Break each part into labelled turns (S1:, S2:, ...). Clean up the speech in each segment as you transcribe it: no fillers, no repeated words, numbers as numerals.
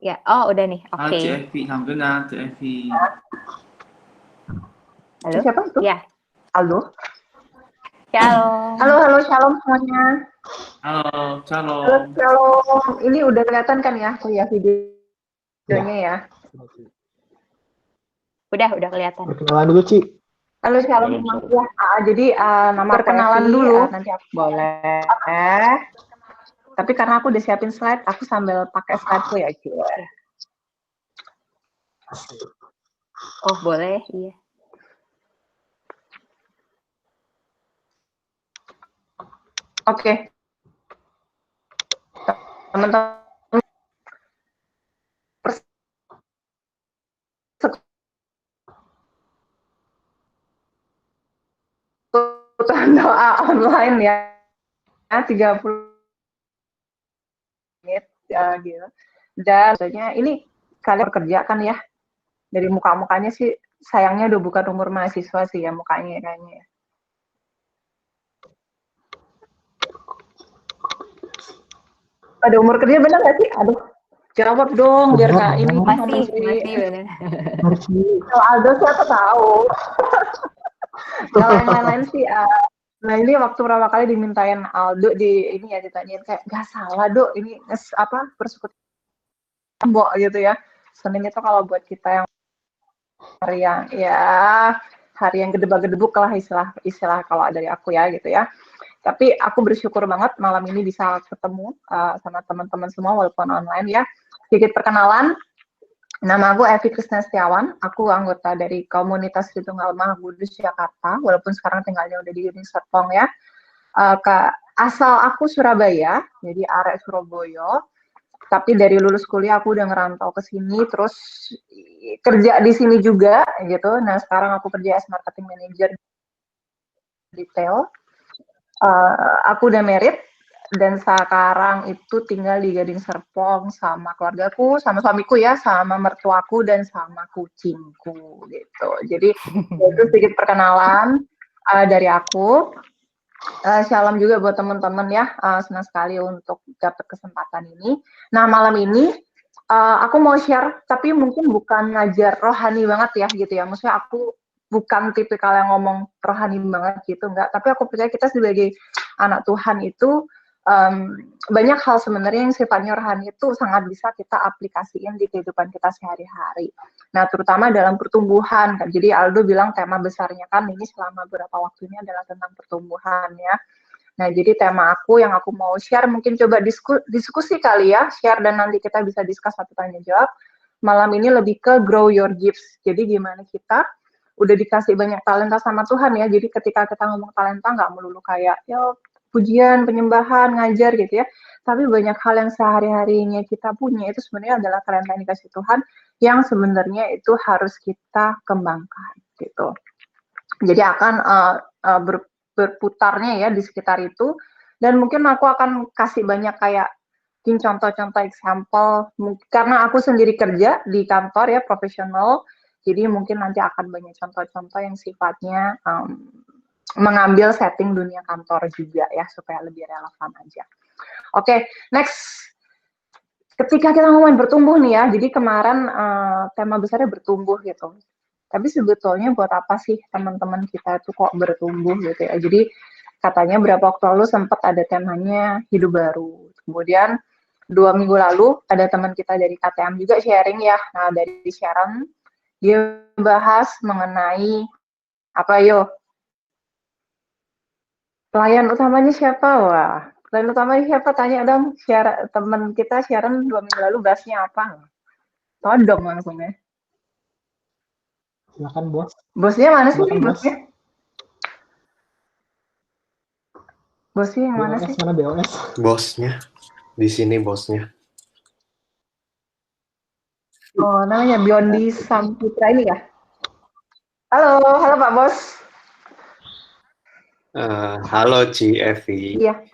S1: Ya, oh udah nih,
S2: Halo
S1: oke.
S2: Cik Evi, alhamdulillah Cik Evi.
S1: Halo?
S3: Siapa itu?
S1: Ya,
S3: Aldo.
S1: shalom.
S3: Halo, shalom semuanya.
S2: Halo,
S3: Halo,
S2: shalom.
S3: shalom. Ini udah kelihatan kan ya, ya videonya ya?
S1: Udah kelihatan.
S4: Perkenalan dulu, Ci.
S3: Halo, shalom semuanya. Jadi nama perkenalan dulu. Nanti aku boleh. Tapi karena aku udah siapin slide, aku sambil pakai slideku ya, Ci.
S1: Oh boleh, iya.
S3: Oke. Teman-teman persekutuan doa online ya, 30 menit gitu. Dan sebenarnya ini kalian kerja kan ya, dari muka-mukanya sih sayangnya udah bukan umur mahasiswa sih ya mukanya kayaknya ya. Ada umur kerja bener nggak sih? Aduh, jawab dong biar Kak ini
S1: Masih bener.
S3: Kalau Aldo siapa tahu. Kalau yang lain-lain sih, nah ini waktu pertama kali dimintain Aldo di ini ya ditanyain kayak nggak salah Do, ini persekutuan Mbok gitu ya. Senin itu kalau buat kita yang hari yang gedebak-gedebuk lah istilah kalau dari aku ya gitu ya. Tapi aku bersyukur banget malam ini bisa ketemu sama teman-teman semua walaupun online ya. Sedikit perkenalan, nama aku Evi Krisna Setiawan, aku anggota dari komunitas Tritunggal Maha Kudus Jakarta, walaupun sekarang tinggalnya udah di Serpong ya. Asal aku Surabaya, jadi arek Surabaya, tapi dari lulus kuliah aku udah ngerantau ke sini, terus kerja di sini juga gitu. Nah sekarang aku kerja as marketing manager retail. Aku udah married dan sekarang itu tinggal di Gading Serpong sama keluargaku, sama suamiku ya, sama mertuaku dan sama kucingku gitu. Jadi itu sedikit perkenalan dari aku. Shalom juga buat teman-teman ya, senang sekali untuk dapat kesempatan ini. Nah malam ini aku mau share, tapi mungkin bukan ngajar rohani banget ya gitu ya. Maksudnya aku bukan tipikal yang ngomong rohani banget gitu, enggak. Tapi aku percaya kita sebagai anak Tuhan itu banyak hal sebenarnya yang sifatnya rohani itu sangat bisa kita aplikasiin di kehidupan kita sehari-hari. Nah, terutama dalam pertumbuhan. Jadi Aldo bilang tema besarnya kan ini selama beberapa waktu ini adalah tentang pertumbuhan ya. Nah, jadi tema aku yang aku mau share mungkin coba diskusi kali ya, share dan nanti kita bisa discuss atau tanya jawab. Malam ini lebih ke grow your gifts. Jadi gimana kita udah dikasih banyak talenta sama Tuhan ya. Jadi ketika kita ngomong talenta nggak melulu kayak ya pujian, penyembahan, ngajar gitu ya. Tapi banyak hal yang sehari-harinya kita punya itu sebenarnya adalah talenta yang dikasih Tuhan yang sebenarnya itu harus kita kembangkan gitu. Jadi akan berputarnya ya di sekitar itu, dan mungkin aku akan kasih banyak kayak contoh-contoh example, karena aku sendiri kerja di kantor ya profesional, jadi mungkin nanti akan banyak contoh-contoh yang sifatnya mengambil setting dunia kantor juga ya supaya lebih relevan aja. Oke, next. Ketika kita ngomongin bertumbuh nih ya, jadi kemarin tema besarnya bertumbuh gitu. Tapi sebetulnya buat apa sih teman-teman kita itu kok bertumbuh gitu ya. Jadi katanya berapa waktu lalu sempat ada temanya hidup baru. Kemudian 2 minggu lalu ada teman kita dari KTM juga sharing ya. Nah dari Sharon dia bahas mengenai apa pelayan utamanya siapa? Wah, pelayan utamanya siapa? Tanya dong teman kita Sharon 2 minggu lalu bahasnya apa? Todong langsung ya.
S4: Silakan bos.
S3: Bosnya mana sih?
S4: Silakan, bos.
S3: Bosnya yang mana sih?
S4: Mana BOS?
S5: Bosnya. Di sini bosnya.
S3: Oh, namanya Biondi Samputra ini ya? Halo Pak Bos.
S5: Halo Ci Evi.
S3: Iya.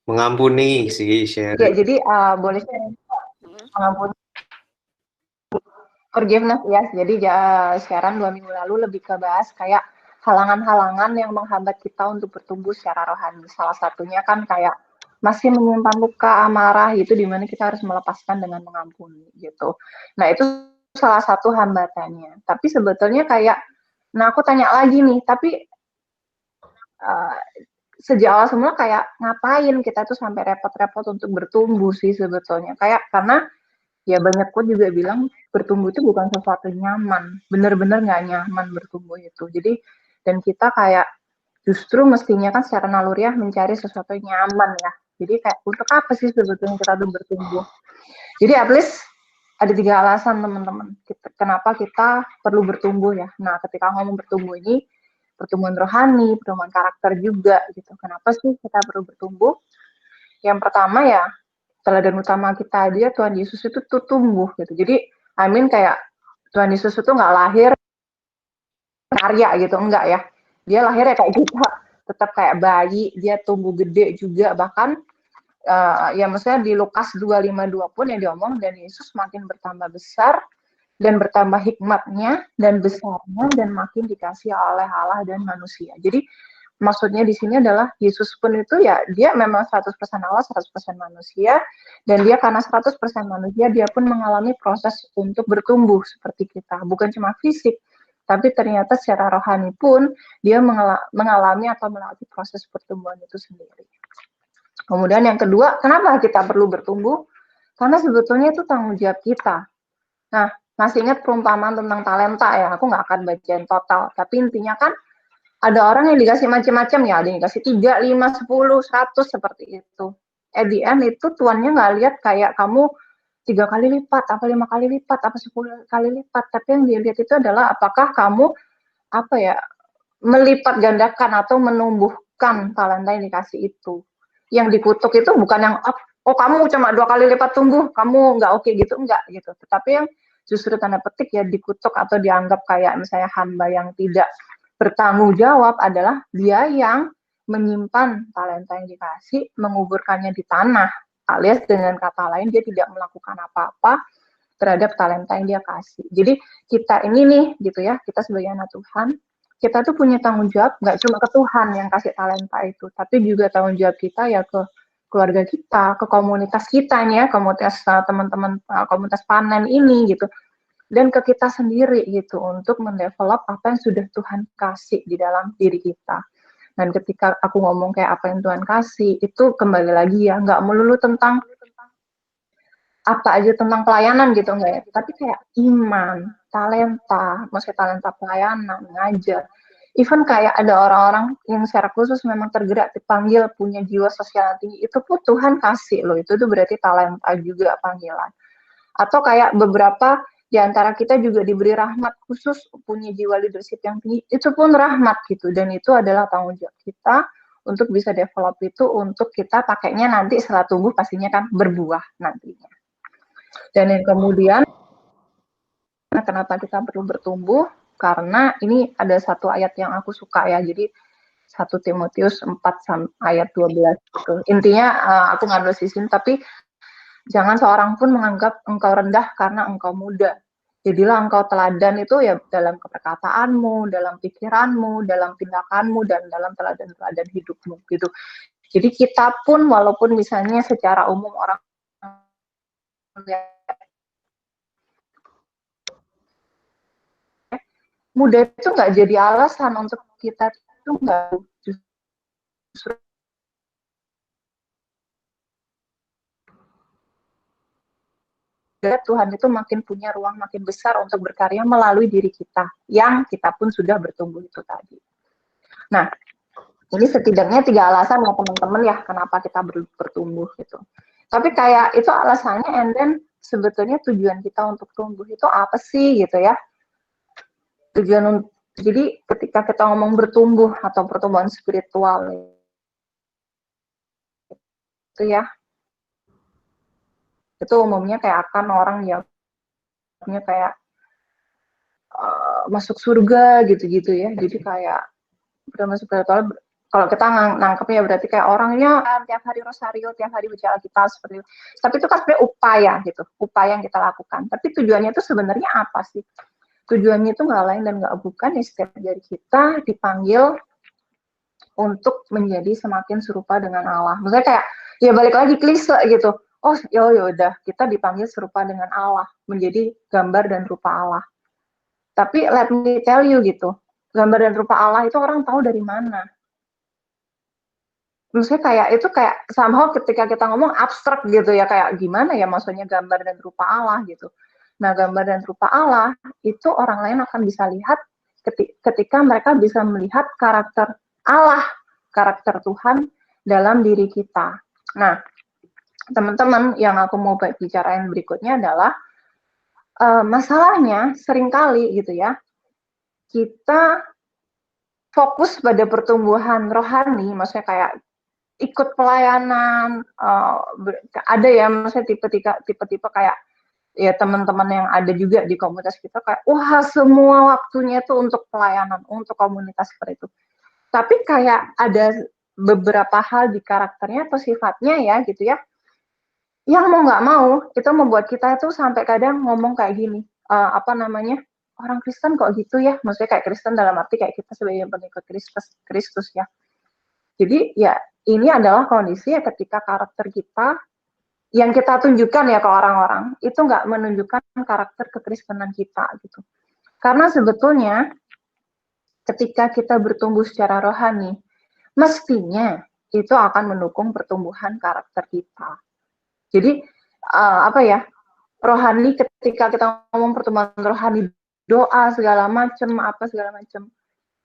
S5: Mengampuni sih share.
S3: Ya, jadi boleh share mengampuni. Forgiveness ya. Jadi siaran 2 minggu lalu lebih ke bahas kayak halangan-halangan yang menghambat kita untuk bertumbuh secara rohani. Salah satunya kan kayak masih menyimpan luka, amarah gitu, di mana kita harus melepaskan dengan mengampuni gitu. Nah itu salah satu hambatannya. Tapi sebetulnya kayak, nah aku tanya lagi nih, tapi sejak awal semula kayak ngapain kita tuh sampai repot-repot untuk bertumbuh sih sebetulnya. Kayak karena ya banyak pun juga bilang bertumbuh itu bukan sesuatu nyaman, bener-bener nggak nyaman bertumbuh itu. Jadi dan kita kayak justru mestinya kan secara naluriah mencari sesuatu yang nyaman ya. Jadi kayak untuk apa sih sebetulnya kita tuh bertumbuh? Jadi at least ada 3 alasan teman-teman, kenapa kita perlu bertumbuh ya. Nah ketika ngomong bertumbuh ini, pertumbuhan rohani, pertumbuhan karakter juga gitu. Kenapa sih kita perlu bertumbuh? Yang pertama ya, teladan utama kita aja Tuhan Yesus itu tuh tumbuh gitu. Jadi, I mean kayak Tuhan Yesus itu nggak lahir karya gitu, enggak ya. Dia lahirnya kayak kita, tetap kayak bayi, dia tumbuh gede juga, bahkan ya maksudnya di Lukas 2:52 pun yang diomong, dan Yesus makin bertambah besar, dan bertambah hikmatnya, dan besarnya, dan makin dikasih oleh Allah dan manusia. Jadi, maksudnya di sini adalah Yesus pun itu ya dia memang 100% Allah, 100% manusia, dan dia karena 100% manusia dia pun mengalami proses untuk bertumbuh seperti kita, bukan cuma fisik, tapi ternyata secara rohani pun dia mengalami atau melalui proses pertumbuhan itu sendiri. Kemudian yang kedua, kenapa kita perlu bertumbuh? Karena sebetulnya itu tanggung jawab kita. Nah, masih ingat perumpamaan tentang talenta ya, aku nggak akan bacain total, tapi intinya kan ada orang yang dikasih macam-macam ya, ada yang dikasih 3, 5, 10, 100 seperti itu. At the end itu tuannya nggak lihat kayak kamu 3 kali lipat, apa 5 kali lipat, apa 10 kali lipat, tapi yang dia lihat itu adalah apakah kamu apa ya melipat gandakan atau menumbuhkan talenta yang dikasih itu. Yang dikutuk itu bukan yang oh kamu cuma 2 kali lipat tumbuh, kamu nggak oke gitu, enggak gitu. Tetapi yang justru tanda petik ya dikutuk atau dianggap kayak misalnya hamba yang tidak bertanggung jawab adalah dia yang menyimpan talenta yang dikasih, menguburkannya di tanah, alias dengan kata lain dia tidak melakukan apa-apa terhadap talenta yang dia kasih. Jadi kita ini nih gitu ya, kita sebagai anak Tuhan, kita tuh punya tanggung jawab nggak cuma ke Tuhan yang kasih talenta itu, tapi juga tanggung jawab kita ya ke keluarga kita, ke komunitas kita nih ya, komunitas teman-teman komunitas panen ini gitu, dan ke kita sendiri gitu untuk mendevelop apa yang sudah Tuhan kasih di dalam diri kita. Dan ketika aku ngomong kayak apa yang Tuhan kasih, itu kembali lagi ya, nggak melulu tentang apa aja tentang pelayanan gitu enggak ya, tapi kayak iman, talenta, maksudnya talenta pelayanan, ngajar. Even kayak ada orang-orang yang secara khusus memang tergerak dipanggil punya jiwa sosial tinggi, itu pun Tuhan kasih loh, itu tuh berarti talenta juga panggilan. Atau kayak beberapa di antara kita juga diberi rahmat khusus punya jiwa leadership yang tinggi, itu pun rahmat gitu, dan itu adalah tanggung jawab kita untuk bisa develop itu untuk kita pakainya nanti setelah tumbuh pastinya kan berbuah nantinya. Dan yang kemudian, kenapa kita perlu bertumbuh? Karena ini ada satu ayat yang aku suka ya, jadi 1 Timotius 4 ayat 12 gitu. Intinya aku ngambil sisin, tapi jangan seorang pun menganggap engkau rendah karena engkau muda. Jadilah engkau teladan itu ya dalam perkataanmu, dalam pikiranmu, dalam tindakanmu, dan dalam teladan-teladan hidupmu gitu. Jadi kita pun walaupun misalnya secara umum orang muda itu nggak jadi alasan untuk kita itu nggak justru Tuhan itu makin punya ruang makin besar untuk berkarya melalui diri kita yang kita pun sudah bertumbuh itu tadi. Nah, ini setidaknya 3 alasan ya teman-teman ya kenapa kita bertumbuh gitu. Tapi kayak itu alasannya, and then sebetulnya tujuan kita untuk tumbuh itu apa sih gitu ya? Jadi ketika kita ngomong bertumbuh atau pertumbuhan spiritual itu ya, itu umumnya kayak akan orang yang kayak masuk surga gitu-gitu ya. Jadi kayak pertumbuhan spiritual kalau kita nangkepnya berarti kayak orangnya tiap hari rosario, tiap hari baca Alkitab seperti itu. Tapi itu kan sebenarnya upaya gitu, upaya yang kita lakukan. Tapi tujuannya itu sebenarnya apa sih? Tujuannya itu nggak lain dan nggak bukan ya setiap dari kita dipanggil untuk menjadi semakin serupa dengan Allah. Maksudnya kayak ya balik lagi klise gitu. Oh ya udah kita dipanggil serupa dengan Allah, menjadi gambar dan rupa Allah. Tapi let me tell you gitu, gambar dan rupa Allah itu orang tahu dari mana? Maksudnya kayak itu kayak somehow ketika kita ngomong abstrak gitu ya, kayak gimana ya maksudnya gambar dan rupa Allah gitu. Nah, gambar dan rupa Allah itu orang lain akan bisa lihat ketika mereka bisa melihat karakter Allah, karakter Tuhan dalam diri kita. Nah, teman-teman, yang aku mau bicarain berikutnya adalah masalahnya seringkali gitu ya, kita fokus pada pertumbuhan rohani, maksudnya kayak ikut pelayanan, ada ya maksudnya tipe-tipe kayak ya teman-teman yang ada juga di komunitas kita kayak wah semua waktunya itu untuk pelayanan, untuk komunitas seperti itu. Tapi kayak ada beberapa hal di karakternya atau sifatnya ya gitu ya, yang mau nggak mau itu membuat kita itu sampai kadang ngomong kayak gini, apa namanya, orang Kristen kok gitu ya, maksudnya kayak Kristen dalam arti kayak kita sebagai pengikut Kristus ya. Jadi ya ini adalah kondisi ya ketika karakter kita yang kita tunjukkan ya ke orang-orang itu nggak menunjukkan karakter kekristenan kita gitu. Karena sebetulnya ketika kita bertumbuh secara rohani, mestinya itu akan mendukung pertumbuhan karakter kita. Jadi apa ya, rohani ketika kita ngomong pertumbuhan rohani, doa segala macam, apa segala macam,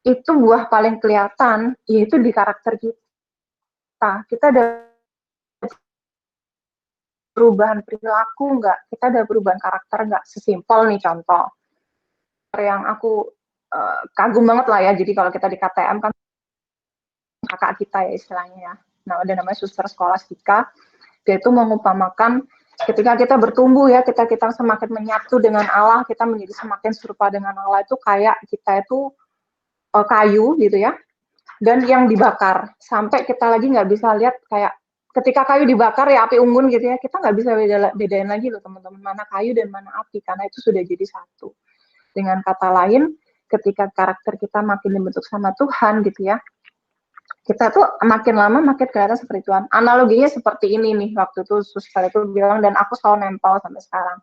S3: itu buah paling kelihatan yaitu di karakter kita. Kita ada perubahan perilaku nggak? Kita ada perubahan karakter nggak? Sesimpel nih contoh yang aku kagum banget lah ya. Jadi kalau kita di KTM kan kakak kita ya istilahnya ya. Nah, ada namanya Suster Skolastika. Dia itu mengumpamakan ketika kita bertumbuh ya, kita semakin menyatu dengan Allah, kita menjadi semakin serupa dengan Allah itu kayak kita itu kayu gitu ya, dan yang dibakar sampai kita lagi nggak bisa lihat kayak ketika kayu dibakar ya api unggun gitu ya, kita nggak bisa bedain lagi loh teman-teman mana kayu dan mana api karena itu sudah jadi satu. Dengan kata lain, ketika karakter kita makin dibentuk sama Tuhan gitu ya, kita tuh makin lama makin kelihatan seperti Tuhan. Analoginya seperti ini nih, waktu itu suster itu bilang dan aku selalu nempel sampai sekarang.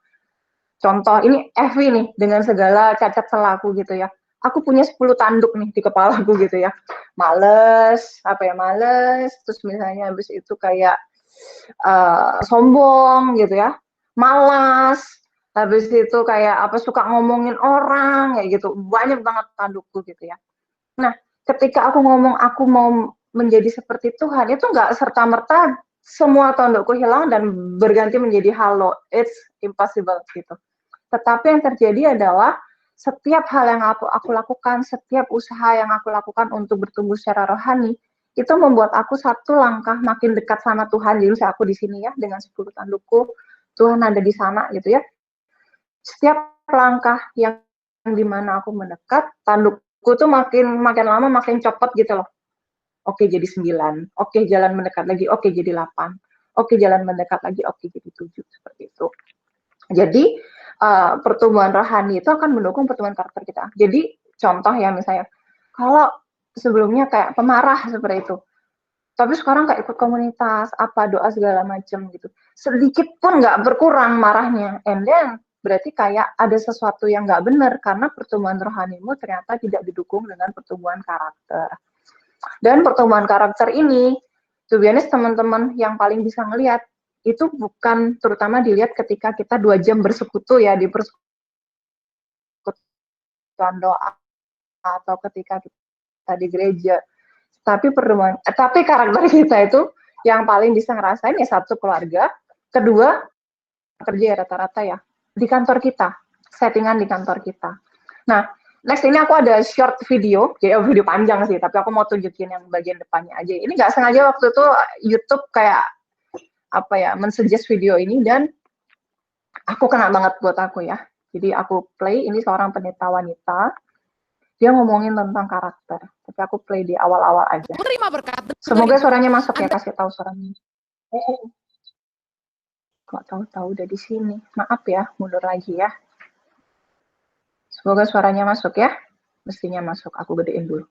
S3: Contoh, ini Evi nih, dengan segala cacat celaku gitu ya. Aku punya 10 tanduk nih di kepalaku gitu ya. Males, terus misalnya habis itu kayak sombong gitu ya. Malas, habis itu kayak apa suka ngomongin orang kayak gitu. Banyak banget tandukku gitu ya. Nah, ketika aku ngomong aku mau menjadi seperti Tuhan, itu nggak serta-merta semua tandukku hilang dan berganti menjadi halo. It's impossible gitu. Tetapi yang terjadi adalah setiap hal yang aku lakukan, setiap usaha yang aku lakukan untuk bertumbuh secara rohani, itu membuat aku satu langkah makin dekat sama Tuhan. Jadi aku di sini ya dengan 10 tandukku, Tuhan ada di sana gitu ya. Setiap langkah yang dimana aku mendekat, tandukku tuh makin lama makin copot gitu loh. Oke jadi 9, oke jalan mendekat lagi, oke jadi 8, oke jalan mendekat lagi, oke jadi 7, seperti itu. Jadi pertumbuhan rohani itu akan mendukung pertumbuhan karakter kita. Jadi contoh ya misalnya, kalau sebelumnya kayak pemarah seperti itu, tapi sekarang kayak ikut komunitas, apa doa segala macam gitu, sedikit pun nggak berkurang marahnya, and then berarti kayak ada sesuatu yang nggak benar karena pertumbuhan rohanimu ternyata tidak didukung dengan pertumbuhan karakter. Dan pertumbuhan karakter ini, to be honest, teman-teman yang paling bisa ngelihat itu bukan terutama dilihat ketika kita 2 jam bersekutu ya di persekutuan doa atau ketika kita di gereja, tapi karakter kita itu yang paling bisa ngerasain ya satu keluarga, kedua kerja ya rata-rata ya di kantor kita, settingan di kantor kita. Nah, next ini aku ada short video, ya video panjang sih, tapi aku mau tunjukin yang bagian depannya aja. Ini nggak sengaja waktu itu YouTube kayak apa ya, mensuggest video ini dan aku kena banget buat aku ya. Jadi aku play, ini seorang pendeta wanita, dia ngomongin tentang karakter. Tapi aku play di awal-awal aja.
S4: Terima berkat.
S3: Semoga suaranya masuk ya, kasih tahu suaranya. Kok tahu-tahu udah di sini. Maaf ya, mundur lagi ya. Semoga suaranya masuk ya. Mestinya masuk, aku gedein dulu.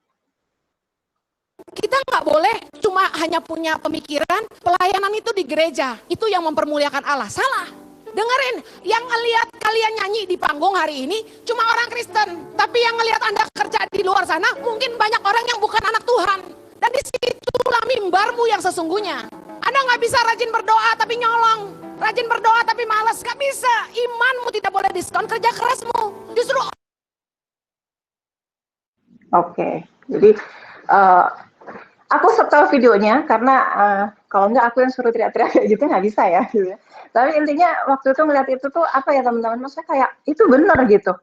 S4: kita nggak boleh cuma hanya punya pemikiran pelayanan itu di gereja, itu yang mempermuliakan Allah. Salah. Dengerin, yang ngelihat kalian nyanyi di panggung hari ini cuma orang Kristen. Tapi yang ngelihat Anda kerja di luar sana mungkin banyak orang yang bukan anak Tuhan. Dan disitulah mimbarmu yang sesungguhnya. Anda nggak bisa rajin berdoa tapi nyolong. Rajin berdoa tapi malas. Gak bisa. Imanmu tidak boleh diskon kerja kerasmu. Justru.
S3: Oke, jadi aku setel videonya karena kalau enggak aku yang suruh teriak-teriak kayak gitu nggak bisa ya. Gitu. Tapi intinya waktu itu ngeliat itu tuh apa ya teman-teman, maksudnya kayak itu bener gitu.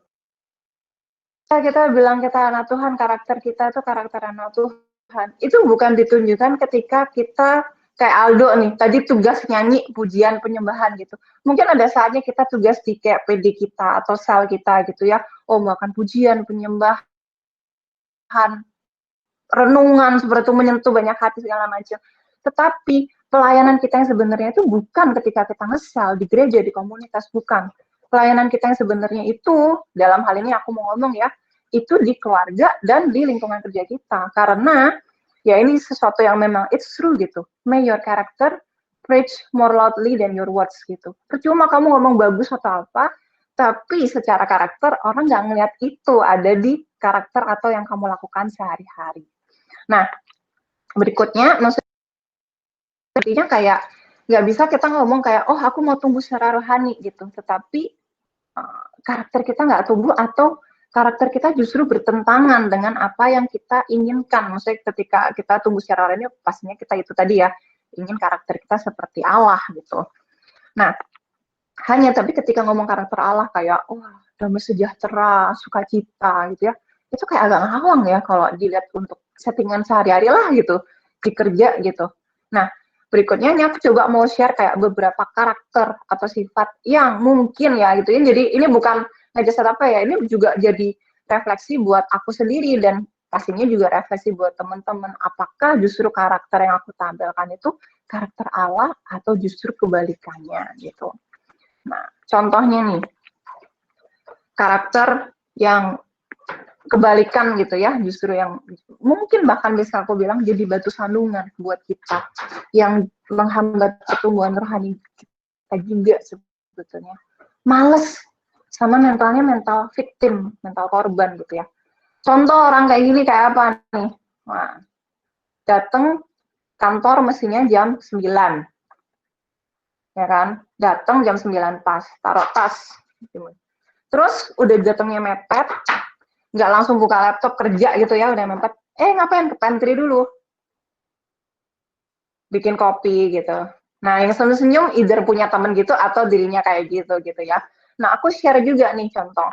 S3: Kita bilang kita anak Tuhan, karakter kita itu karakter anak Tuhan. Itu bukan ditunjukkan ketika kita kayak Aldo nih, tadi tugas nyanyi pujian penyembahan gitu. Mungkin ada saatnya kita tugas di kayak PD kita atau sel kita gitu ya. Oh, melakukan pujian, penyembahan, renungan seperti itu, menyentuh banyak hati segala macam. Tetapi pelayanan kita yang sebenarnya itu bukan ketika kita ngesel di gereja, di komunitas, bukan. Pelayanan kita yang sebenarnya itu, dalam hal ini aku mau ngomong ya, itu di keluarga dan di lingkungan kerja kita. Karena ya ini sesuatu yang memang it's true gitu. May your character preach more loudly than your words gitu. Percuma kamu ngomong bagus atau apa, tapi secara karakter orang nggak ngeliat itu ada di karakter atau yang kamu lakukan sehari-hari. Nah, berikutnya maksudnya kayak nggak bisa kita ngomong kayak, oh aku mau tumbuh secara rohani gitu, tetapi karakter kita nggak tumbuh atau karakter kita justru bertentangan dengan apa yang kita inginkan. Maksudnya ketika kita tumbuh secara rohani, pastinya kita itu tadi ya, ingin karakter kita seperti Allah gitu. Nah, hanya tapi ketika ngomong karakter Allah kayak, wah, damai sejahtera, sukacita gitu ya, itu kayak agak ngawang ya kalau dilihat untuk settingan sehari-hari lah gitu, di kerja gitu. Nah, berikutnya ini aku coba mau share kayak beberapa karakter atau sifat yang mungkin ya gitu ya. Jadi ini bukan ngejelasin apa ya, ini juga jadi refleksi buat aku sendiri dan pastinya juga refleksi buat teman-teman. Apakah justru karakter yang aku tampilkan itu karakter Allah atau justru kebalikannya gitu. Nah, contohnya nih, karakter yang kebalikan gitu ya, justru yang mungkin bahkan bisa aku bilang jadi batu sandungan buat kita, yang menghambat pertumbuhan rohani kita juga sebetulnya. Males, sama mentalnya mental victim, mental korban gitu ya. Contoh orang kayak gini kayak apa nih? Nah, datang kantor mestinya jam 9. Ya kan, datang jam 9 pas, taruh tas. Terus udah datangnya mepet, nggak langsung buka laptop kerja gitu ya, udah mepet. Ngapain ke pantry dulu? Bikin kopi gitu. Nah, yang senyum-senyum either punya temen gitu atau dirinya kayak gitu ya. Nah, aku share juga nih contoh.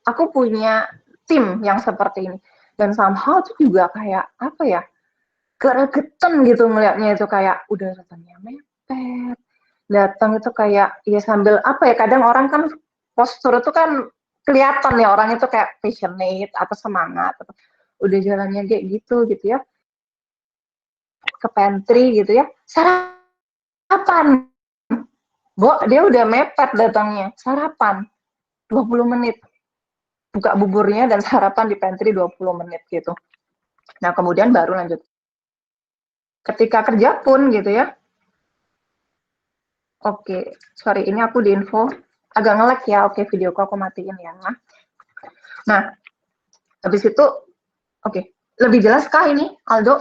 S3: Aku punya tim yang seperti ini. Dan somehow itu juga kayak, apa ya, gregetan gitu ngelihatnya itu kayak udah datangnya mepet, datang itu kayak ya sambil apa ya, kadang orang kan postur itu kan kelihatan ya orang itu kayak passionate atau semangat atau udah jalannya kayak gitu ya ke pantry gitu ya, sarapan dia udah mepet datangnya, sarapan 20 menit buka buburnya dan sarapan di pantry 20 menit gitu. Nah kemudian baru lanjut ketika kerja pun gitu ya. Oke, sorry ini aku di info agak nge-lag ya. Oke, videoku aku matiin ya. Nah, habis itu oke, lebih jelas kah ini Aldo?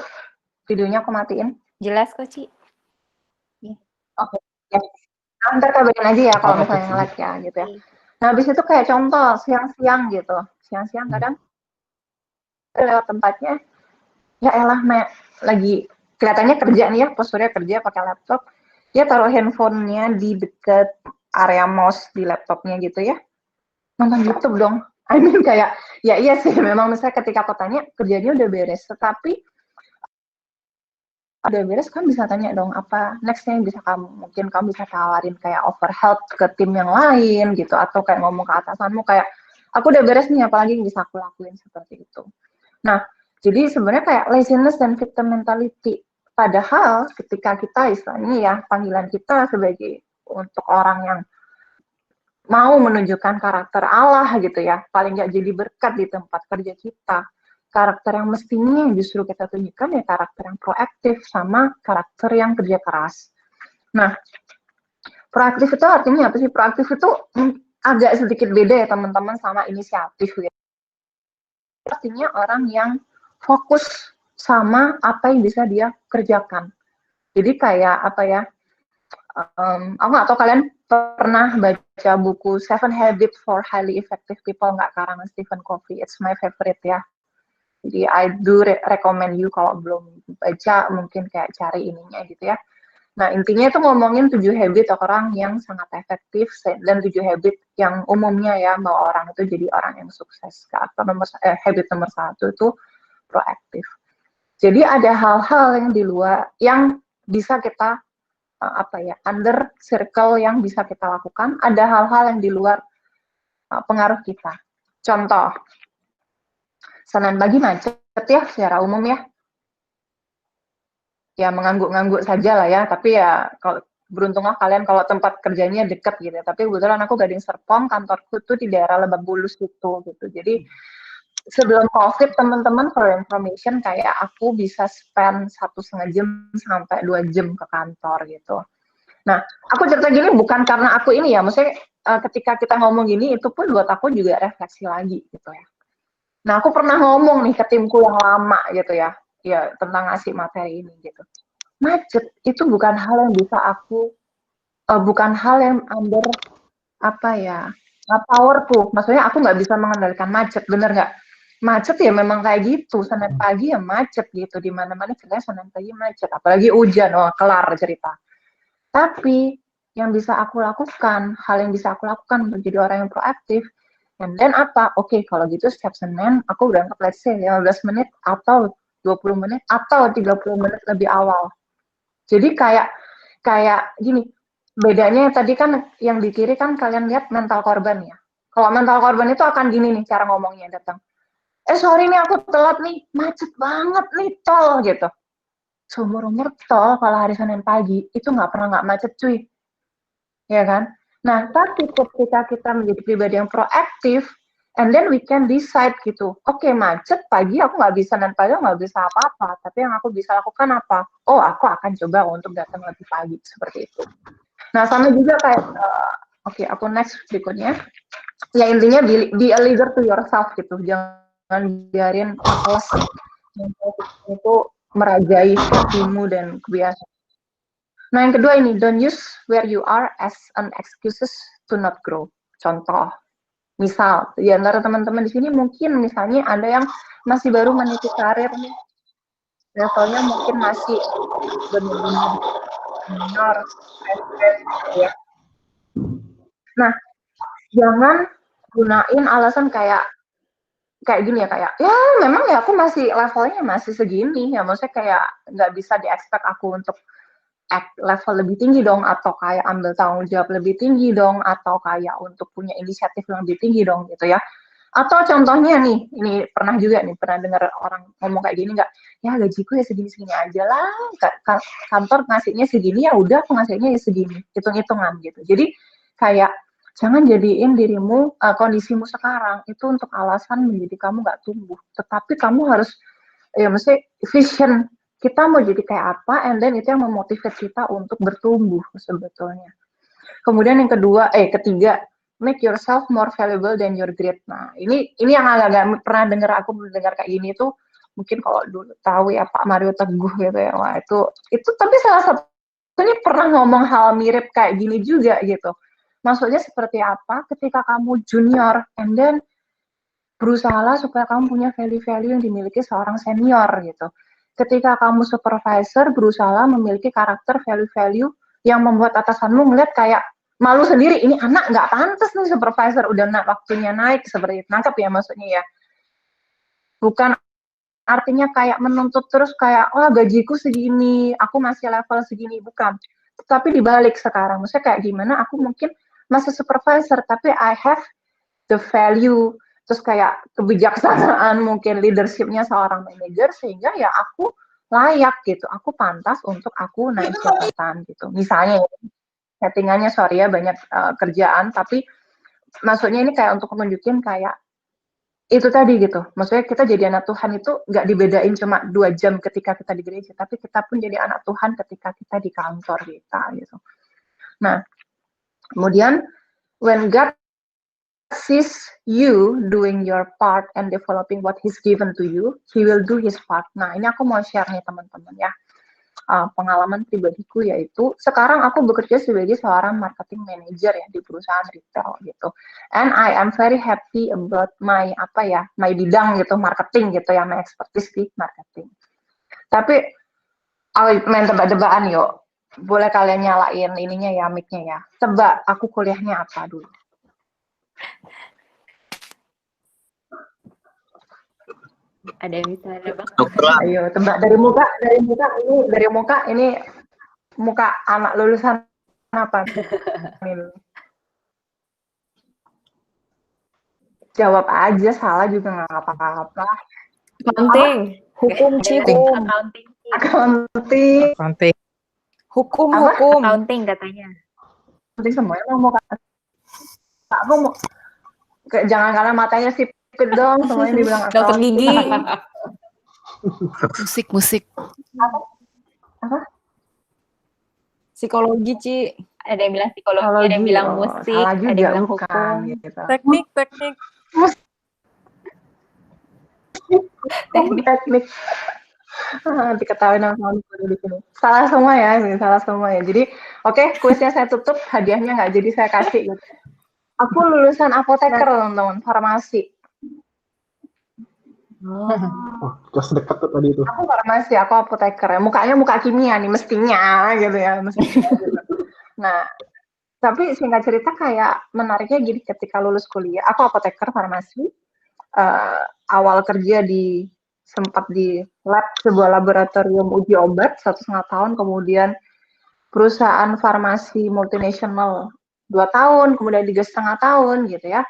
S3: Videonya aku matiin.
S1: Jelas kok, Ci.
S3: Oke, ya. Nah, ntar kabarin aja ya kalau misalnya nge-lag ya gitu ya. Nah, habis itu kayak contoh siang-siang gitu. Siang-siang kadang lewat tempatnya ya elah lagi kelihatannya kerja nih ya, posturnya kerja pakai laptop, dia taruh handphonenya di dekat area mouse di laptopnya gitu ya, nonton YouTube dong. I mean kayak, ya iya sih memang misalnya ketika aku tanya kerjanya udah beres, tetapi udah beres kan bisa tanya dong apa nextnya yang bisa mungkin kamu bisa tawarin kayak offer help ke tim yang lain gitu, atau kayak ngomong ke atasanmu kayak aku udah beres nih apalagi yang bisa aku lakuin seperti itu. Nah jadi sebenarnya kayak laziness dan victim mentality. Padahal ketika kita istilahnya ya panggilan kita sebagai untuk orang yang mau menunjukkan karakter Allah gitu ya, paling nggak jadi berkat di tempat kerja kita. karakter yang mestinya justru kita tunjukkan ya karakter yang proaktif sama karakter yang kerja keras. Nah, proaktif itu artinya apa sih? Proaktif itu agak sedikit beda ya teman-teman sama inisiatif gitu. Artinya orang yang fokus sama apa yang bisa dia kerjakan. Jadi kayak apa ya? Aku nggak tahu kalian pernah baca buku Seven Habits for Highly Effective People nggak, karangan Stephen Covey? It's my favorite ya. Jadi I do recommend you kalau belum baca mungkin kayak cari ininya gitu ya. Nah, intinya itu ngomongin 7 habit orang yang sangat efektif dan 7 habit yang umumnya ya bahwa orang itu jadi orang yang sukses. Karakter habit nomor 1 itu proaktif. Jadi ada hal-hal yang di luar yang bisa kita under circle yang bisa kita lakukan, ada hal-hal yang di luar pengaruh kita. Contoh, Senin pagi macet ya secara umum ya. Ya mengangguk-ngangguk saja lah ya, tapi ya kalau beruntunglah kalian kalau tempat kerjanya deket gitu ya. Tapi kebetulan aku Gading Serpong, kantorku tuh di daerah Lebak Bulus gitu. Jadi sebelum COVID teman-teman for information kayak aku bisa spend 1,5 jam sampai 2 jam ke kantor gitu. Nah, aku cerita gini bukan karena aku ini ya, maksudnya ketika kita ngomong gini itu pun buat aku juga refleksi lagi gitu ya. Nah, aku pernah ngomong nih ke timku yang lama gitu ya tentang ngasih materi ini gitu. Macet itu bukan hal yang bisa aku bukan hal yang under powerku. Maksudnya aku nggak bisa mengendalikan macet, bener nggak? Macet ya memang kayak gitu. Senin pagi ya macet gitu, di mana-mana ceritanya Senin pagi macet, apalagi hujan, kelar cerita. Tapi yang bisa aku lakukan, hal yang bisa aku lakukan untuk jadi orang yang proaktif, and then apa? Oke, kalau gitu setiap Senin aku berangkat let's say 15 menit atau 20 menit atau 30 menit lebih awal. Jadi kayak gini, bedanya tadi kan yang di kiri kan kalian lihat mental korban ya. Kalau mental korban itu akan gini nih cara ngomongnya datang. Sorry nih aku telat nih, macet banget nih tol gitu. Seumur-umur tol kalau hari Senin pagi itu nggak pernah nggak macet cuy. Ya kan? Nah, tapi ketika kita menjadi pribadi yang proaktif, and then we can decide gitu. Oke, macet pagi aku nggak bisa dan pagi nggak bisa apa-apa. Tapi yang aku bisa lakukan apa? Oh, aku akan coba untuk datang lebih pagi seperti itu. Nah, sama juga kayak aku next berikutnya. Ya intinya be a leader to yourself gitu. Jangan biarin males itu merajai hatimu dan kebiasaan. Nah, yang kedua ini, don't use where you are as an excuses to not grow. Contoh, misal, di antara teman-teman di sini mungkin misalnya ada yang masih baru meniti karir nih, levelnya mungkin masih benar-benar junior, ya. Nah, jangan gunain alasan kayak gini ya, kayak ya memang ya aku masih levelnya masih segini ya, maksudnya kayak nggak bisa di-expect aku untuk level lebih tinggi dong, atau kayak ambil tanggung jawab lebih tinggi dong, atau kayak untuk punya inisiatif yang lebih tinggi dong gitu ya. Atau contohnya nih, ini pernah dengar orang ngomong kayak gini nggak? Ya gajiku ya segini-segini aja lah, kantor ngasihnya segini ya udah aku ngasihnya ya segini, hitung-hitungan gitu. Jadi kayak jangan jadiin dirimu kondisimu sekarang itu untuk alasan menjadi kamu nggak tumbuh, tetapi kamu harus ya mesti vision kita mau jadi kayak apa, and then itu yang memotivate kita untuk bertumbuh sebetulnya. Kemudian yang ketiga, make yourself more valuable than your grade. Nah, ini yang agak pernah aku mendengar kayak gini tuh, mungkin kalau dulu tahu ya Pak Mario Teguh gitu ya, wah itu tapi salah satunya pernah ngomong hal mirip kayak gini juga gitu. Maksudnya seperti apa? Ketika kamu junior, and then berusahalah supaya kamu punya value-value yang dimiliki seorang senior gitu. Ketika kamu supervisor, berusaha memiliki karakter value-value yang membuat atasanmu ngeliat kayak malu sendiri, ini anak nggak pantas nih supervisor, udah waktunya naik, seperti itu. Nangkep ya maksudnya ya? Bukan artinya kayak menuntut terus kayak, gajiku segini, aku masih level segini, bukan. Tapi dibalik sekarang, maksudnya kayak gimana, aku mungkin masih supervisor, tapi I have the value, terus kayak kebijaksanaan, mungkin leadership-nya seorang manajer, sehingga ya aku layak gitu, aku pantas untuk aku naik jabatan gitu. Misalnya settingannya sorry ya banyak kerjaan, tapi maksudnya ini kayak untuk menunjukin kayak itu tadi gitu, maksudnya kita jadi anak Tuhan itu nggak dibedain cuma 2 jam ketika kita di gereja, tapi kita pun jadi anak Tuhan ketika kita di kantor kita gitu. Nah, kemudian when God sees you doing your part and developing what He's given to you, He will do His part. Nah, ini aku mau share nih teman-teman ya. Pengalaman pribadiku yaitu sekarang aku bekerja sebagai seorang marketing manager ya di perusahaan retail gitu. And I am very happy about my my bidang gitu, marketing gitu ya, my expertise di marketing. Tapi main tebak-tebakan yuk. Boleh kalian nyalain ininya ya, mic-nya ya. Tebak aku kuliahnya apa dulu?
S1: Ada yang bisa nebak?
S3: Ayo tebak dari muka ini muka anak lulusan apa? Jawab aja, salah juga nggak apa-apa.
S1: Accounting.
S6: Hukum, hukum.
S1: Accounting.
S3: Accounting.
S6: Hukum,
S3: Apa?
S6: hukum.
S1: Accounting katanya.
S3: Accounting semuanya mau aku mau jangan karena matanya sipit dong, semuanya dibilang
S6: Dokter
S3: accounting.
S6: gigi. Musik.
S3: Apa?
S6: Psikologi, Ci.
S1: Ada yang bilang psikologi, ada yang bilang musik,
S3: salah
S1: ada
S3: juga,
S1: yang bilang
S3: bukan,
S1: hukum.
S3: gitu.
S6: Teknik.
S3: Teknik. Diketahui nama di sini. Salah semua ya, salah semua ya. Jadi, oke, kuisnya saya tutup, hadiahnya nggak jadi saya kasih. Gitu. Aku lulusan apoteker, teman-teman, farmasi.
S7: Kelas dekat tuh tadi itu.
S3: Aku farmasi, aku apoteker. Mukanya muka kimia nih, mestinya gitu ya. Mestinya, gitu. Nah, tapi singkat cerita kayak menariknya gini, ketika lulus kuliah, aku apoteker farmasi. Awal kerja sempat di lab sebuah laboratorium uji obat 1,5 tahun, kemudian perusahaan farmasi multinasional 2 tahun, kemudian 3,5 tahun gitu ya.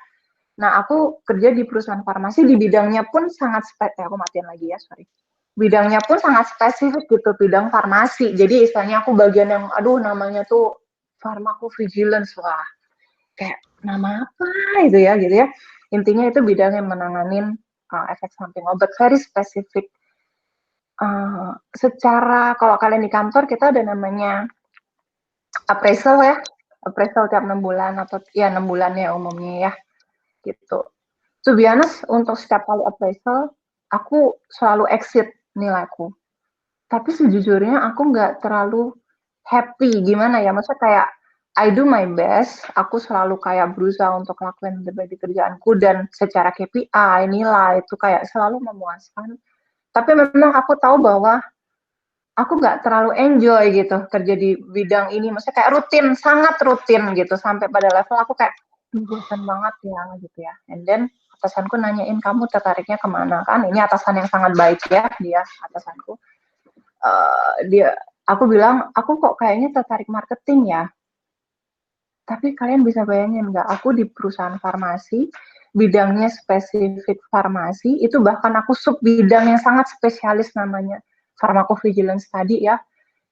S3: Nah, aku kerja di perusahaan farmasi di bidangnya pun sangat aku matiin lagi ya, sorry. Bidangnya pun sangat spesifik gitu, bidang farmasi. Jadi istilahnya aku bagian yang, namanya tuh pharmacovigilance, wah. Kayak nama apa itu ya gitu ya. Intinya itu bidang yang menanganin efek samping obat, very spesifik. Secara kalau kalian di kantor kita ada namanya appraisal ya, appraisal tiap 6 bulan atau ya 6 bulan ya umumnya ya, gitu. To be honest, untuk setiap kali appraisal aku selalu exceed nilaiku. Tapi sejujurnya aku nggak terlalu happy, gimana ya, maksudnya kayak I do my best, aku selalu kayak berusaha untuk lakuin terbaik di kerjaanku dan secara KPI, nilai itu kayak selalu memuaskan. Tapi memang aku tahu bahwa aku nggak terlalu enjoy gitu kerja di bidang ini, maksudnya kayak rutin, sangat rutin gitu, sampai pada level aku kayak bosan banget ya gitu ya. And then atasanku nanyain, kamu tertariknya kemana kan? Ini atasan yang sangat baik ya, dia atasanku. Aku bilang, aku kok kayaknya tertarik marketing ya. Tapi kalian bisa bayangin nggak, aku di perusahaan farmasi, bidangnya spesifik farmasi, itu bahkan aku sub bidang yang sangat spesialis namanya pharmacovigilance tadi ya,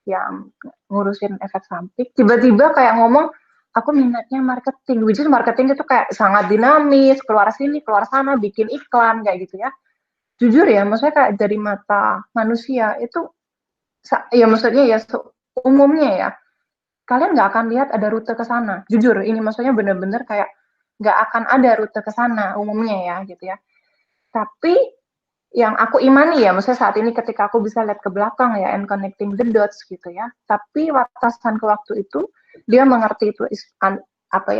S3: yang ngurusin efek samping. Tiba-tiba kayak ngomong, aku minatnya marketing, which is marketing itu kayak sangat dinamis, keluar sini, keluar sana, bikin iklan, kayak gitu ya. Jujur ya, maksudnya kayak dari mata manusia itu, ya maksudnya ya umumnya ya, kalian nggak akan lihat ada rute ke sana. Jujur, ini maksudnya bener-bener kayak nggak akan ada rute ke sana umumnya ya, gitu ya. Tapi yang aku imani ya, maksudnya saat ini ketika aku bisa lihat ke belakang ya, and connecting the dots gitu ya. Tapi atasanku waktu itu, dia mengerti itu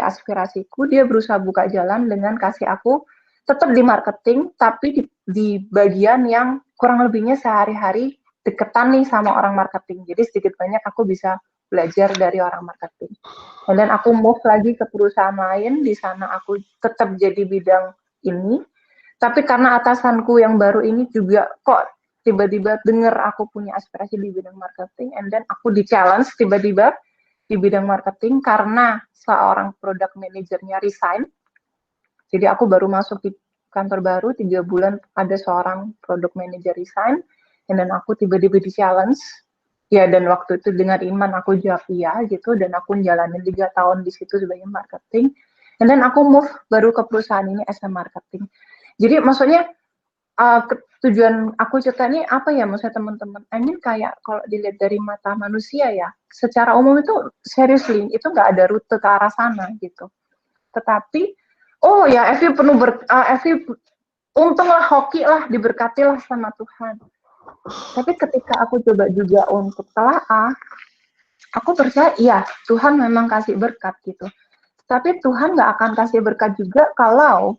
S3: aspirasiku, dia berusaha buka jalan dengan kasih aku tetap di marketing, tapi di bagian yang kurang lebihnya sehari-hari deketan nih sama orang marketing. Jadi sedikit banyak aku bisa belajar dari orang marketing. Dan aku move lagi ke perusahaan lain, di sana aku tetap jadi bidang ini, tapi karena atasanku yang baru ini juga kok tiba-tiba dengar aku punya aspirasi di bidang marketing, and then aku di-challenge tiba-tiba di bidang marketing karena seorang product manajernya resign. Jadi aku baru masuk di kantor baru, 3 bulan ada seorang product manager resign, and then aku tiba-tiba di-challenge. Ya, dan waktu itu dengan iman aku jawab iya gitu, dan aku jalanin 3 tahun di situ sebagai marketing. And then aku move baru ke perusahaan ini as a marketing. Jadi maksudnya tujuan aku cerita ini apa ya, maksudnya teman-teman? I mean kayak kalau dilihat dari mata manusia ya, secara umum itu seriously itu nggak ada rute ke arah sana gitu. Tetapi, oh ya, Evi untunglah, hoki lah, diberkatilah sama Tuhan. Tapi ketika aku coba juga untuk telaah, aku percaya iya Tuhan memang kasih berkat gitu. Tapi Tuhan nggak akan kasih berkat juga kalau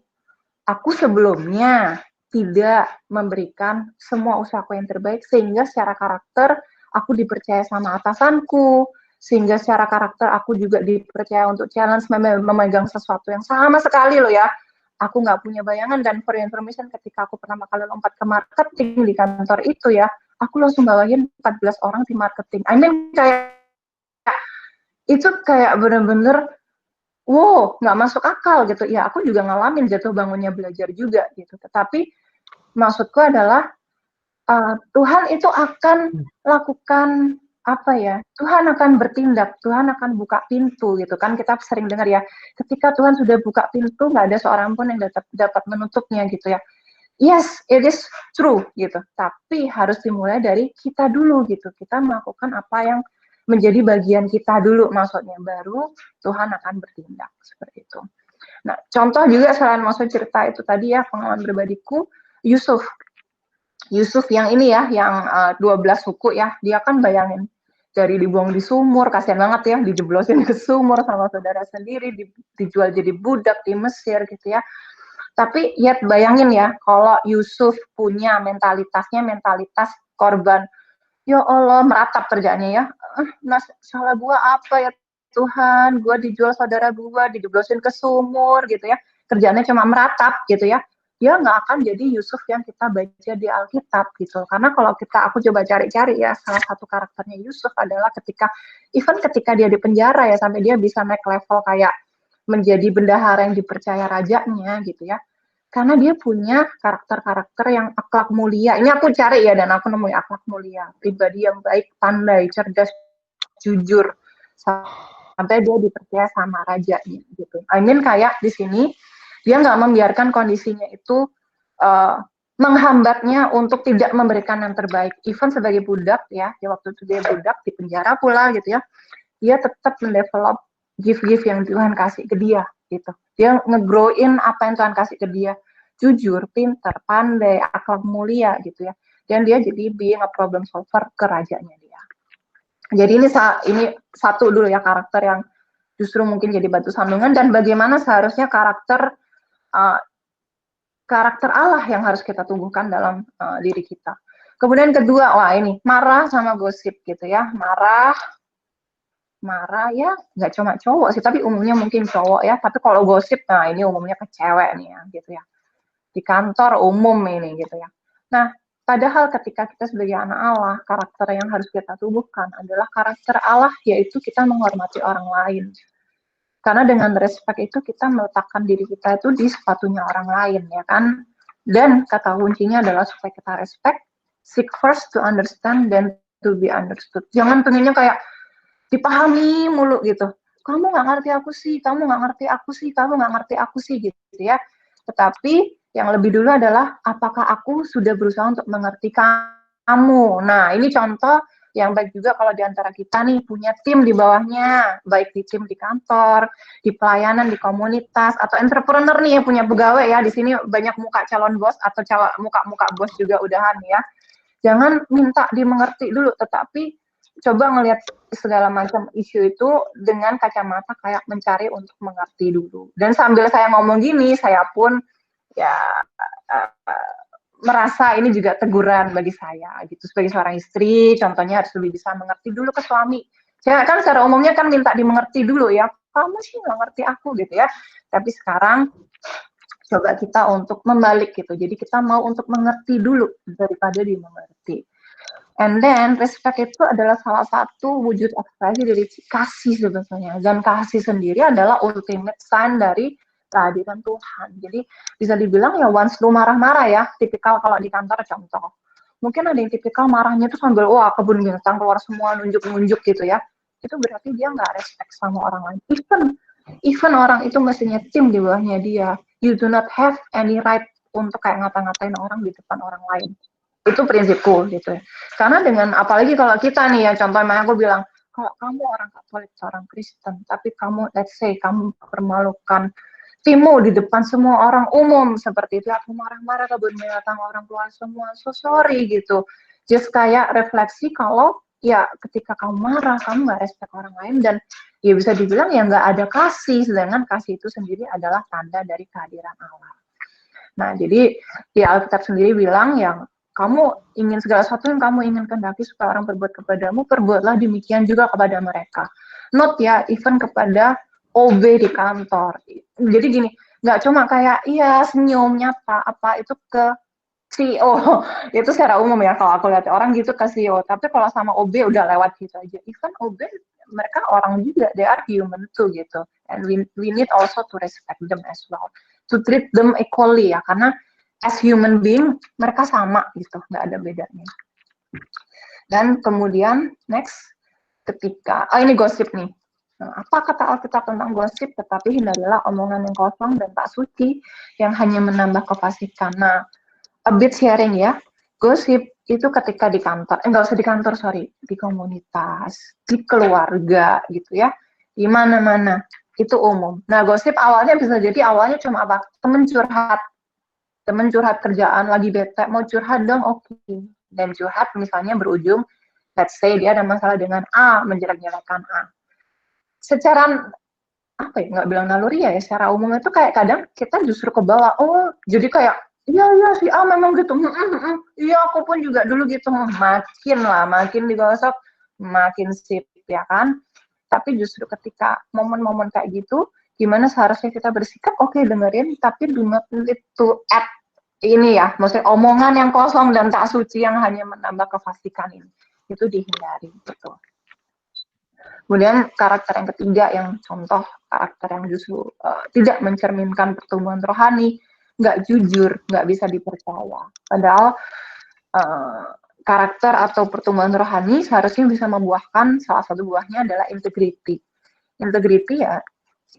S3: aku sebelumnya tidak memberikan semua usahaku yang terbaik, sehingga secara karakter aku dipercaya sama atasanku, sehingga secara karakter aku juga dipercaya untuk challenge memegang sesuatu yang sama sekali loh ya. Aku nggak punya bayangan, dan for information ketika aku pertama kali lompat ke marketing di kantor itu ya, aku langsung bawain 14 orang di marketing. I mean kayak itu kayak bener-bener wow, nggak masuk akal gitu. Ya aku juga ngalamin jatuh bangunnya belajar juga gitu. Tetapi maksudku adalah Tuhan itu akan lakukan apa ya, Tuhan akan bertindak, Tuhan akan buka pintu gitu kan, kita sering dengar ya, ketika Tuhan sudah buka pintu, nggak ada seorang pun yang dapat menutupnya gitu ya. Yes, it is true gitu, tapi harus dimulai dari kita dulu gitu, kita melakukan apa yang menjadi bagian kita dulu, maksudnya baru Tuhan akan bertindak, seperti itu. Nah, contoh juga selain maksud cerita itu tadi ya, pengalaman pribadiku, Yusuf yang ini ya, yang 12 suku ya, dia kan bayangin, dari dibuang di sumur, kasihan banget ya, dijeblosin ke sumur sama saudara sendiri, dijual jadi budak di Mesir gitu ya. Tapi ya bayangin ya, kalau Yusuf punya mentalitas korban, ya Allah meratap kerjaannya ya, salah gua apa ya Tuhan, gua dijual saudara gua, dijeblosin ke sumur gitu ya, kerjaannya cuma meratap gitu ya. Dia nggak akan jadi Yusuf yang kita baca di Alkitab gitu. Karena kalau aku coba cari-cari ya, salah satu karakternya Yusuf adalah ketika dia di penjara ya, sampai dia bisa naik level kayak menjadi bendahara yang dipercaya rajanya gitu ya. Karena dia punya karakter-karakter yang akhlak mulia. Ini aku cari ya, dan aku nemuin akhlak mulia. Pribadi yang baik, pandai, cerdas, jujur. Sampai dia dipercaya sama rajanya gitu. I mean kayak di sini, dia nggak membiarkan kondisinya itu menghambatnya untuk tidak memberikan yang terbaik. Even sebagai budak ya, waktu itu dia budak di penjara pula gitu ya, dia tetap mendevelop gift-gift yang Tuhan kasih ke dia gitu. Dia ngegrowin apa yang Tuhan kasih ke dia, jujur, pintar, pandai, akhlak mulia gitu ya. Dan dia jadi being a problem solver ke rajanya dia. Jadi ini satu dulu ya, karakter yang justru mungkin jadi batu sandungan, dan bagaimana seharusnya karakter Allah yang harus kita tumbuhkan dalam diri kita. Kemudian kedua, wah ini marah sama gosip gitu ya, marah ya nggak cuma cowok sih, tapi umumnya mungkin cowok ya, tapi kalau gosip, nah ini umumnya ke cewek nih ya gitu ya, di kantor umum ini gitu ya. Nah, padahal ketika kita sebagai anak Allah, karakter yang harus kita tumbuhkan adalah karakter Allah, yaitu kita menghormati orang lain. Karena dengan respect itu kita meletakkan diri kita itu di sepatunya orang lain, ya kan? Dan kata kuncinya adalah supaya kita respect, seek first to understand, then to be understood. Jangan pengennya kayak dipahami mulu gitu. Kamu nggak ngerti aku sih, kamu nggak ngerti aku sih, kamu nggak ngerti aku sih gitu ya. Tetapi yang lebih dulu adalah apakah aku sudah berusaha untuk mengerti kamu. Nah, ini contoh yang baik juga kalau di antara kita nih punya tim di bawahnya, baik di tim di kantor, di pelayanan, di komunitas, atau entrepreneur nih yang punya pegawai ya. Di sini banyak muka calon bos atau muka bos juga udahan ya. Jangan minta dimengerti dulu, tetapi coba ngelihat segala macam isu itu dengan kacamata kayak mencari untuk mengerti dulu. Dan sambil saya ngomong gini, saya pun ya merasa ini juga teguran bagi saya gitu, sebagai seorang istri contohnya harus lebih bisa mengerti dulu ke suami. Saya kan secara umumnya kan minta dimengerti dulu ya, kamu sih nggak ngerti aku gitu ya, tapi sekarang coba kita untuk membalik gitu, jadi kita mau untuk mengerti dulu daripada dimengerti. And then respect itu adalah salah satu wujud ekspresi dari kasih sebetulnya, dan kasih sendiri adalah ultimate sign dari kehadiran Tuhan. Jadi bisa dibilang ya once lu marah-marah ya, tipikal kalau di kantor contoh. Mungkin ada yang tipikal marahnya tuh sambil wah kebun binatang keluar semua, nunjuk-nunjuk gitu ya. Itu berarti dia nggak respect sama orang lain. Even orang itu mestinya tim di bawahnya dia. You do not have any right untuk kayak ngata-ngatain orang di depan orang lain. Itu prinsipku gitu ya. Karena dengan apalagi kalau kita nih ya, contohnya aku bilang, kalau kamu orang Katolik, orang Kristen, tapi kamu let's say kamu permalukan timmu di depan semua orang umum seperti itu, aku marah-marah kebun binatang orang tua semua, so sorry gitu. Just kayak refleksi kalau ya ketika kamu marah, kamu nggak respect orang lain dan ya bisa dibilang ya nggak ada kasih, sedangkan kasih itu sendiri adalah tanda dari kehadiran Allah. Nah, jadi di Alkitab sendiri bilang yang kamu ingin segala sesuatu yang kamu ingin kehendaki supaya orang berbuat kepadamu, perbuatlah demikian juga kepada mereka. Not ya, even kepada OB di kantor. Jadi gini, nggak cuma kayak iya senyum nyata apa itu ke CEO itu secara umum ya kalau aku lihat orang gitu ke CEO. Tapi kalau sama OB udah lewat gitu aja. Even OB mereka orang juga, they are human too gitu. And we need also to respect them as well, to treat them equally ya, karena as human being mereka sama gitu, nggak ada bedanya. Dan kemudian next ketika ini gosip nih. Nah, apa kata Alkitab tentang gosip? Tetapi hindarilah omongan yang kosong dan tak suci yang hanya menambah kefasikan. Nah, a bit sharing ya. Gosip itu ketika di kantor, enggak usah di kantor, sorry, di komunitas, di keluarga gitu ya, di mana-mana itu umum. Nah, gosip awalnya bisa jadi awalnya cuma apa? Temen curhat kerjaan, lagi bete, mau curhat dong, oke. Dan curhat misalnya berujung, let's say dia ada masalah dengan A, menjelek-jelekan A. Secara apa ya, nggak bilang naluri ya, secara umum itu kayak kadang kita justru ke bawah, oh jadi kayak iya si A memang gitu, iya aku pun juga dulu gitu, makin digosok makin sip ya kan. Tapi justru ketika momen-momen kayak gitu, gimana seharusnya kita bersikap, oke, dengerin, tapi do not need to add ini ya, maksudnya omongan yang kosong dan tak suci yang hanya menambah kefasikan ini, itu dihindari gitu. Kemudian karakter yang ketiga, yang contoh karakter yang justru tidak mencerminkan pertumbuhan rohani, nggak jujur, nggak bisa dipercaya. Padahal karakter atau pertumbuhan rohani seharusnya bisa membuahkan, salah satu buahnya adalah integrity. Integrity ya,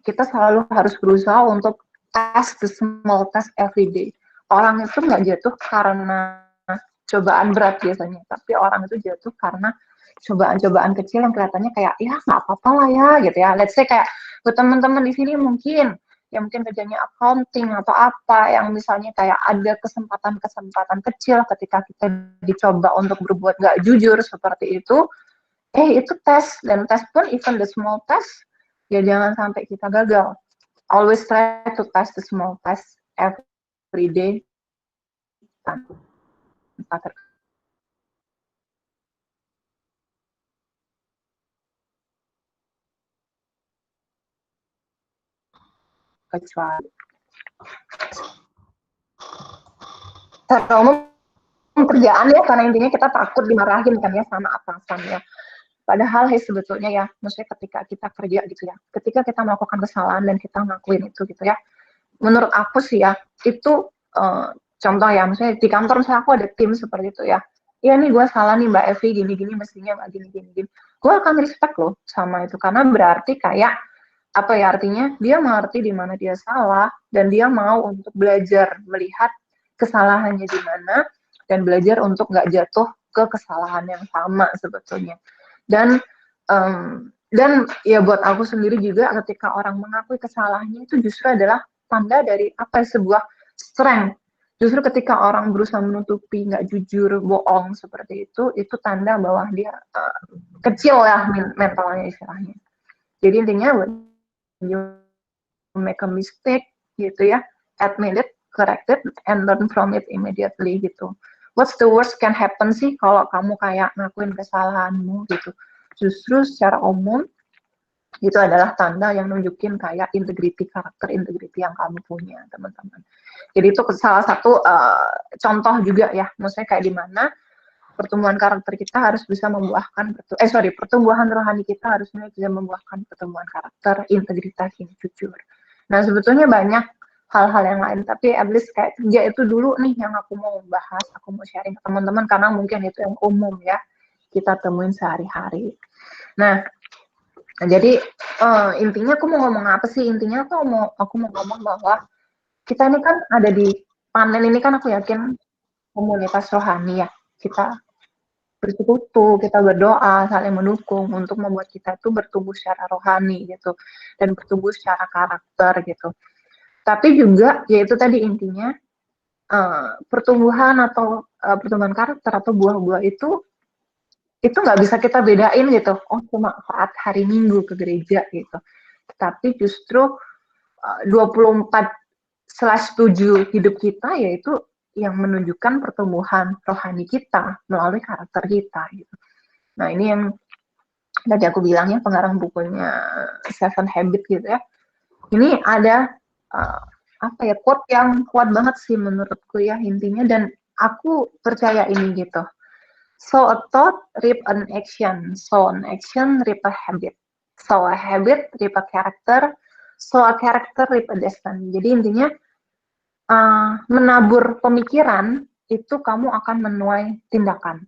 S3: kita selalu harus berusaha untuk test the small test every day. Orang itu nggak jatuh karena cobaan berat biasanya, tapi orang itu jatuh karena cobaan-cobaan kecil yang kelihatannya kayak ya nggak apa-apa lah ya gitu ya. Let's say kayak buat teman-teman di sini mungkin kerjanya accounting atau apa yang misalnya kayak ada kesempatan-kesempatan kecil ketika kita dicoba untuk berbuat nggak jujur seperti itu, itu tes, dan tes pun even the small test ya jangan sampai kita gagal. Always try to test the small test every day tanpa kecuali secara umum kerjaan ya, karena intinya kita takut dimarahin kan ya sama atasannya. Padahal sebetulnya ya, maksudnya ketika kita kerja gitu ya, ketika kita melakukan kesalahan dan kita ngakuin itu gitu ya, menurut aku sih ya, itu contoh ya, misalnya di kantor misalnya aku ada tim seperti itu ya, iya nih gue salah nih Mbak Evi, gini-gini mestinya nggak gini-gini. Gue akan respect loh sama itu, karena berarti kayak apa ya, artinya dia mengerti di mana dia salah dan dia mau untuk belajar melihat kesalahannya di mana dan belajar untuk nggak jatuh ke kesalahan yang sama sebetulnya. Dan ya buat aku sendiri juga ketika orang mengakui kesalahannya itu justru adalah tanda dari apa sebuah strength. Justru ketika orang berusaha menutupi, nggak jujur, bohong seperti itu tanda bahwa dia kecil ya mentalnya istilahnya. Jadi intinya you make a mistake gitu ya, admit it, correct it, and learn from it immediately gitu. What's the worst can happen sih kalau kamu kayak ngakuin kesalahanmu gitu. Justru secara umum itu adalah tanda yang nunjukin kayak integrity, karakter integrity yang kamu punya teman-teman. Jadi itu salah satu contoh juga ya, maksudnya kayak di mana pertumbuhan karakter kita harus bisa membuahkan pertumbuhan rohani kita harusnya bisa membuahkan pertumbuhan karakter, integritas yang jujur. Nah sebetulnya banyak hal-hal yang lain, tapi at least kayak kerja itu dulu nih yang aku mau bahas, aku mau sharing ke teman-teman karena mungkin itu yang umum ya kita temuin sehari-hari. Nah jadi intinya aku mau ngomong apa sih? Intinya aku mau ngomong bahwa kita ini kan ada di panen ini kan aku yakin komunitas rohani ya. Kita bersekutu, kita berdoa, saling mendukung untuk membuat kita itu bertumbuh secara rohani gitu dan bertumbuh secara karakter gitu. Tapi juga yaitu tadi intinya pertumbuhan atau pertumbuhan karakter atau buah-buah itu nggak bisa kita bedain gitu. Oh, cuma saat hari Minggu ke gereja gitu. Tapi justru 24/7 hidup kita yaitu yang menunjukkan pertumbuhan rohani kita melalui karakter kita gitu. Nah, ini yang tadi aku bilang ya, pengarang bukunya Seven Habits gitu ya. Ini ada quote yang kuat banget sih menurutku ya intinya, dan aku percaya ini gitu. So a thought reap an action, so an action reap a habit, so a habit reap a character, so a character reap a destiny. Jadi intinya menabur pemikiran itu kamu akan menuai tindakan.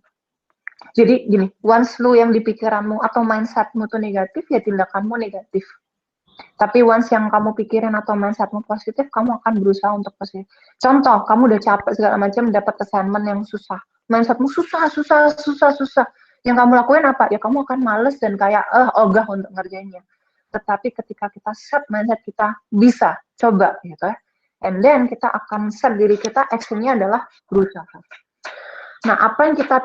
S3: Jadi gini, once lu yang di pikiranmu atau mindsetmu tuh negatif, ya tindakanmu negatif. Tapi once yang kamu pikirin atau mindsetmu positif, kamu akan berusaha untuk positif. Contoh, kamu udah capek segala macam, dapat assignment yang susah. Mindsetmu susah. Yang kamu lakuin apa? Ya kamu akan males dan kayak ogah untuk ngerjainnya. Tetapi ketika kita set mindset kita bisa, coba gitu ya. And then kita akan set diri kita, actionnya adalah berusaha. Nah, apa yang kita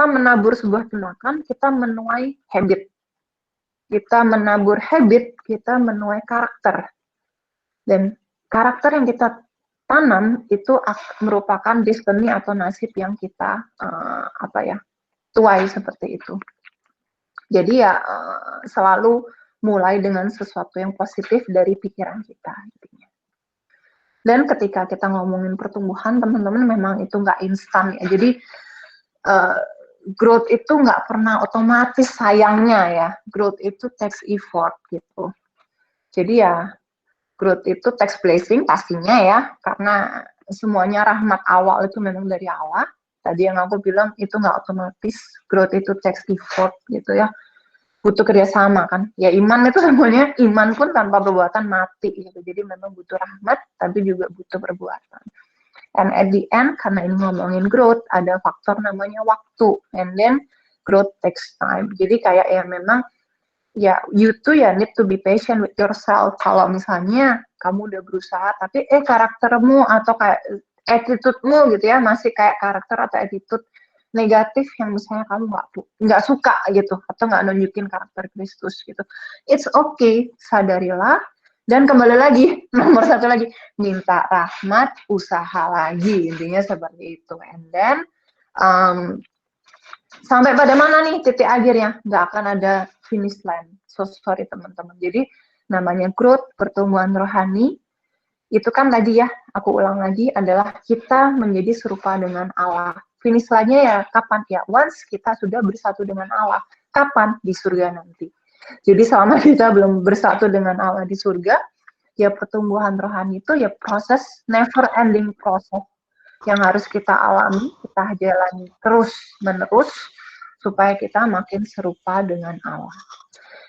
S3: menabur sebuah tindakan, kita menuai habit. Kita menabur habit, kita menuai karakter. Dan karakter yang kita tanam itu merupakan destiny atau nasib yang kita tuai seperti itu. Jadi ya selalu mulai dengan sesuatu yang positif dari pikiran kita. Dan ketika kita ngomongin pertumbuhan, teman-teman, memang itu nggak instan ya. Jadi growth itu nggak pernah otomatis, sayangnya ya. Growth itu takes effort gitu. Jadi ya growth itu takes blessing pastinya ya, karena semuanya rahmat awal itu memang dari Allah. Tadi yang aku bilang itu nggak otomatis, growth itu takes effort gitu ya. Butuh kerjasama kan. Ya iman itu semuanya, iman pun tanpa perbuatan mati gitu. Jadi memang butuh rahmat, tapi juga butuh perbuatan. And at the end, karena ini ngomongin growth, ada faktor namanya waktu. And then growth takes time. Jadi kayak ya memang, ya you too ya need to be patient with yourself. Kalau misalnya kamu udah berusaha, tapi karaktermu atau kayak attitude-mu gitu ya, masih kayak karakter atau attitude negatif yang misalnya kamu nggak suka gitu, atau nggak nunjukin karakter Kristus gitu. It's okay, sadarilah. Dan kembali lagi, nomor satu lagi, minta rahmat, usaha lagi, intinya seperti itu. And then, sampai pada mana nih titik akhirnya? Nggak akan ada finish line. So sorry teman-teman. Jadi, namanya growth, pertumbuhan rohani, itu kan tadi ya, aku ulang lagi, adalah kita menjadi serupa dengan Allah. Finish line-nya ya kapan? Ya, once kita sudah bersatu dengan Allah. Kapan? Di surga nanti. Jadi selama kita belum bersatu dengan Allah di surga, ya pertumbuhan rohani itu ya proses, never ending proses yang harus kita alami, kita jalani terus-menerus supaya kita makin serupa dengan Allah.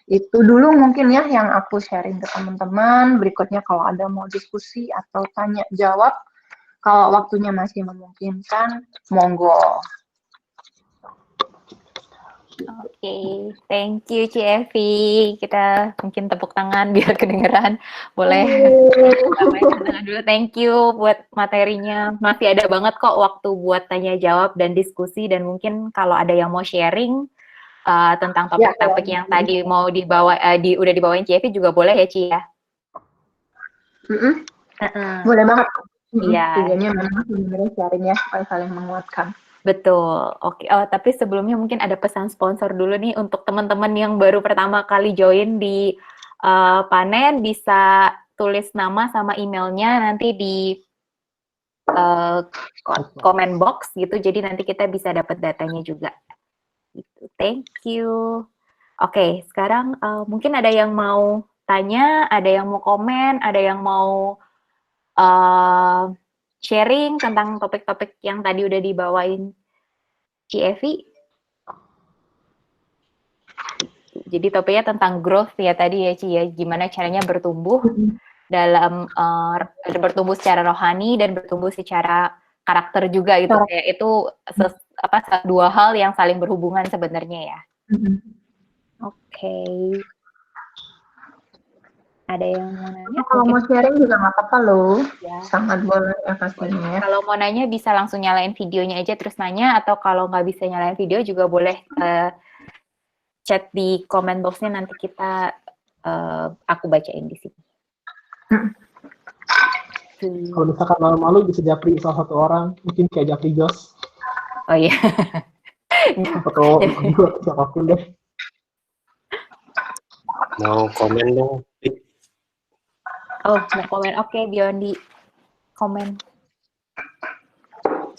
S3: Itu dulu mungkin ya yang aku sharing ke teman-teman. Berikutnya kalau ada mau diskusi atau tanya jawab, kalau waktunya masih memungkinkan, monggo.
S1: Oke, thank you Ci Evi. Kita mungkin tepuk tangan biar kedengeran. Boleh tambahkan tangan dulu. Thank you buat materinya. Masih ada banget kok waktu buat tanya jawab dan diskusi, dan mungkin kalau ada yang mau sharing tentang topik-topik yang tadi mau dibawa udah dibawain Ci Evi juga boleh ya Ci ya.
S3: Boleh banget.
S1: Iya.
S3: Tujuannya memang sebenarnya sharing ya supaya saling menguatkan.
S1: Betul, oke. Oh, tapi sebelumnya mungkin ada pesan sponsor dulu nih untuk teman-teman yang baru pertama kali join di Panen, bisa tulis nama sama emailnya nanti di comment box gitu, jadi nanti kita bisa dapat datanya juga. Gitu. Thank you. Oke, sekarang mungkin ada yang mau tanya, ada yang mau komen, ada yang mau sharing tentang topik-topik yang tadi udah dibawain Ci Evi. Jadi topiknya tentang growth ya tadi ya Ci ya, gimana caranya bertumbuh dalam bertumbuh secara rohani dan bertumbuh secara karakter juga gitu. Kayak itu dua hal yang saling berhubungan sebenarnya ya. Oke. Ada yang mau nanya?
S3: Kalau mau sharing juga nggak apa-apa loh.
S1: Ya.
S3: Sangat boleh ya pastinya ya.
S1: Kalau mau nanya bisa langsung nyalain videonya aja terus nanya, atau kalau nggak bisa nyalain video juga boleh chat di comment box-nya, nanti kita aku bacain di sini.
S7: Kalau misalkan malu-malu bisa japri salah satu orang, mungkin kayak japri Jos
S1: Oh iya.
S7: atau gue siapapun deh.
S5: Mau komen dong.
S1: Oh, mau komen. Oke, Biondi. Komen.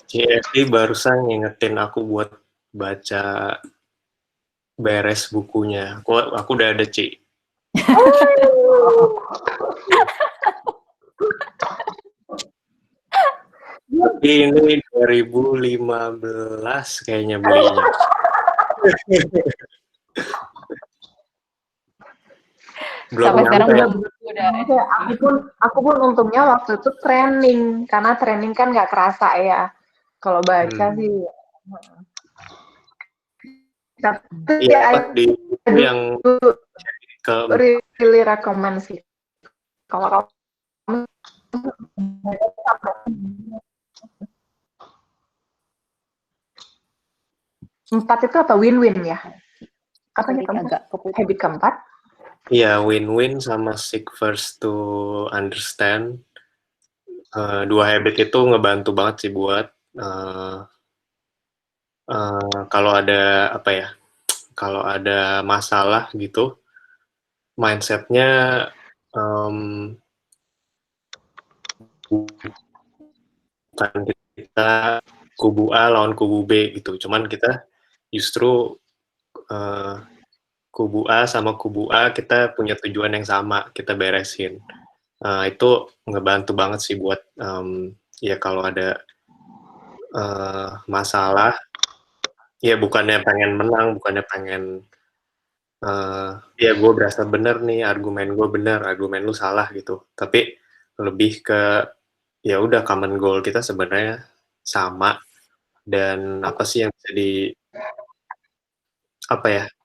S5: CFD barusan ngingetin aku buat baca beres bukunya. Aku udah ada, Ci. Tapi ini 2015 kayaknya belinya. Belum
S1: Sampai sekarang
S5: nyampe.
S1: udah.
S3: Aku pun untungnya waktu itu training, karena training kan nggak kerasa ya. Kalau baca sih. Tapi
S5: Iya, di buku yang ke
S3: really recommend sih. Kalau kamu empat itu apa win-win ya? Katanya
S1: agak keputus.
S3: habit keempat.
S5: Iya, win-win sama seek first to understand. Dua habit itu ngebantu banget sih buat kalau ada kalau ada masalah gitu, mindsetnya bukan kita kubu A lawan kubu B gitu, cuman kita justru kubu A sama kubu A kita punya tujuan yang sama, kita beresin. Itu ngebantu banget sih buat ya kalau ada masalah, ya bukannya pengen menang, bukannya pengen ya gue berasa bener nih, argumen gue bener, argumen lu salah gitu. Tapi lebih ke ya udah common goal kita sebenarnya sama, dan apa sih yang bisa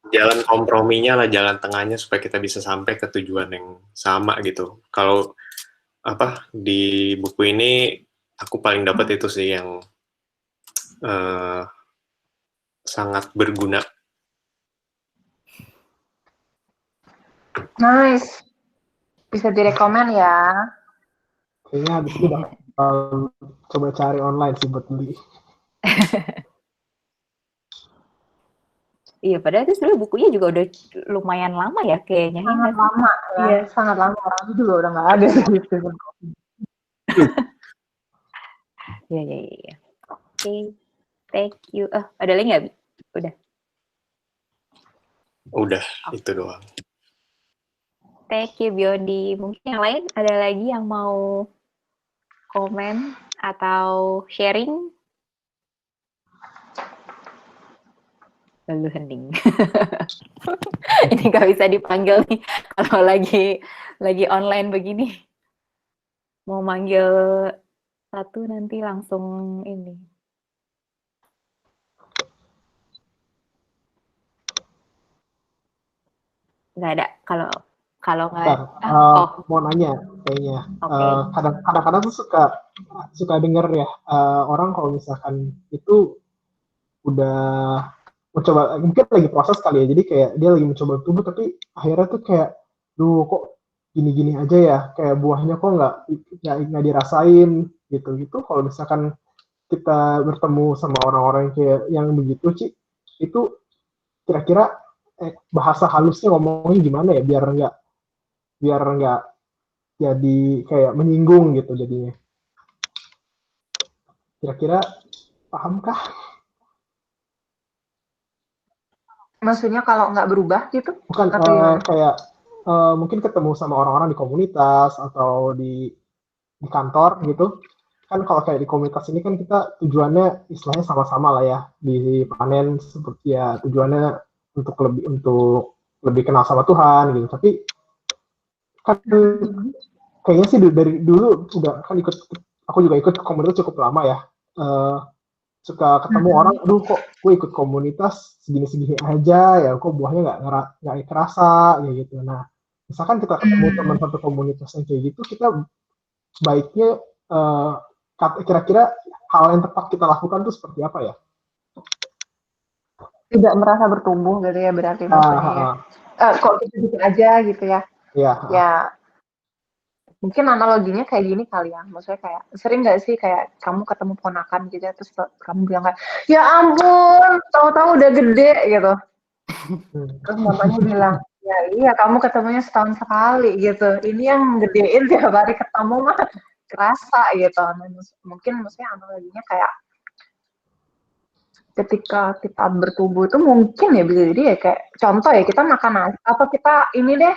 S5: jalan komprominya lah, jalan tengahnya supaya kita bisa sampai ke tujuan yang sama gitu. Kalau di buku ini aku paling dapat itu sih yang sangat berguna.
S3: Nice. Bisa direkomend ya.
S7: Kayaknya habis ini bakal coba cari online sih buat beli.
S1: Iya, padahal itu sebenarnya bukunya juga udah lumayan lama ya kayaknya.
S3: Sangat lama ya.
S1: Iya.
S3: Sangat lama, orang itu juga udah nggak ada di Stephen Covey.
S1: Iya. Oke. Thank you. Ada lagi nggak, Bi?
S5: Udah, itu doang.
S1: Thank you, Biondi. Mungkin yang lain ada lagi yang mau komen atau sharing? Lalu hening. Ini nggak bisa dipanggil nih kalau lagi online begini. Mau manggil satu nanti langsung ini. Nggak ada. Kalau nggak.
S7: Mau nanya kayaknya.
S1: Oke.
S7: Kadang-kadang tuh suka denger ya orang kalau misalkan itu udah mencoba, mungkin lagi proses kali ya, jadi kayak dia lagi mencoba tubuh tapi akhirnya tuh kayak, duh kok gini-gini aja ya, kayak buahnya kok nggak dirasain gitu. Kalau misalkan kita bertemu sama orang-orang kayak yang begitu, Ci, itu kira-kira bahasa halusnya ngomongnya gimana ya biar nggak jadi kayak menyinggung gitu jadinya. Kira-kira pahamkah?
S3: Maksudnya kalau nggak berubah gitu?
S7: Bukan, kayak mungkin ketemu sama orang-orang di komunitas atau di kantor gitu. Kan kalau kayak di komunitas ini kan kita tujuannya istilahnya sama-sama lah ya, di panen seperti ya tujuannya untuk lebih kenal sama Tuhan gitu. Tapi kan kayaknya sih dari dulu udah kan aku juga ikut komunitas cukup lama ya. Suka ketemu orang, aduh kok gue ikut komunitas segini-segini aja ya, kok buahnya nggak kerasa ya gitu. Nah, misalkan kita ketemu teman satu komunitas yang kayak gitu, kita sebaiknya kira-kira hal yang tepat kita lakukan tuh seperti apa ya?
S3: Tidak merasa bertumbuh gitu ya berarti maksudnya ya. Kok gitu-gitu aja gitu ya. Ya, mungkin analoginya kayak gini kali ya. Maksudnya kayak, sering nggak sih kayak kamu ketemu ponakan gitu ya, terus kamu bilang kayak, ya ampun, tahu-tahu udah gede gitu. Terus mamanya bilang, ya iya kamu ketemunya setahun sekali gitu. Ini yang gedein tiap hari ketemu mah kerasa gitu. Nah, mungkin maksudnya analoginya kayak ketika kita bertumbuh itu mungkin ya bisa jadi ya kayak contoh ya kita makan atau kita ini deh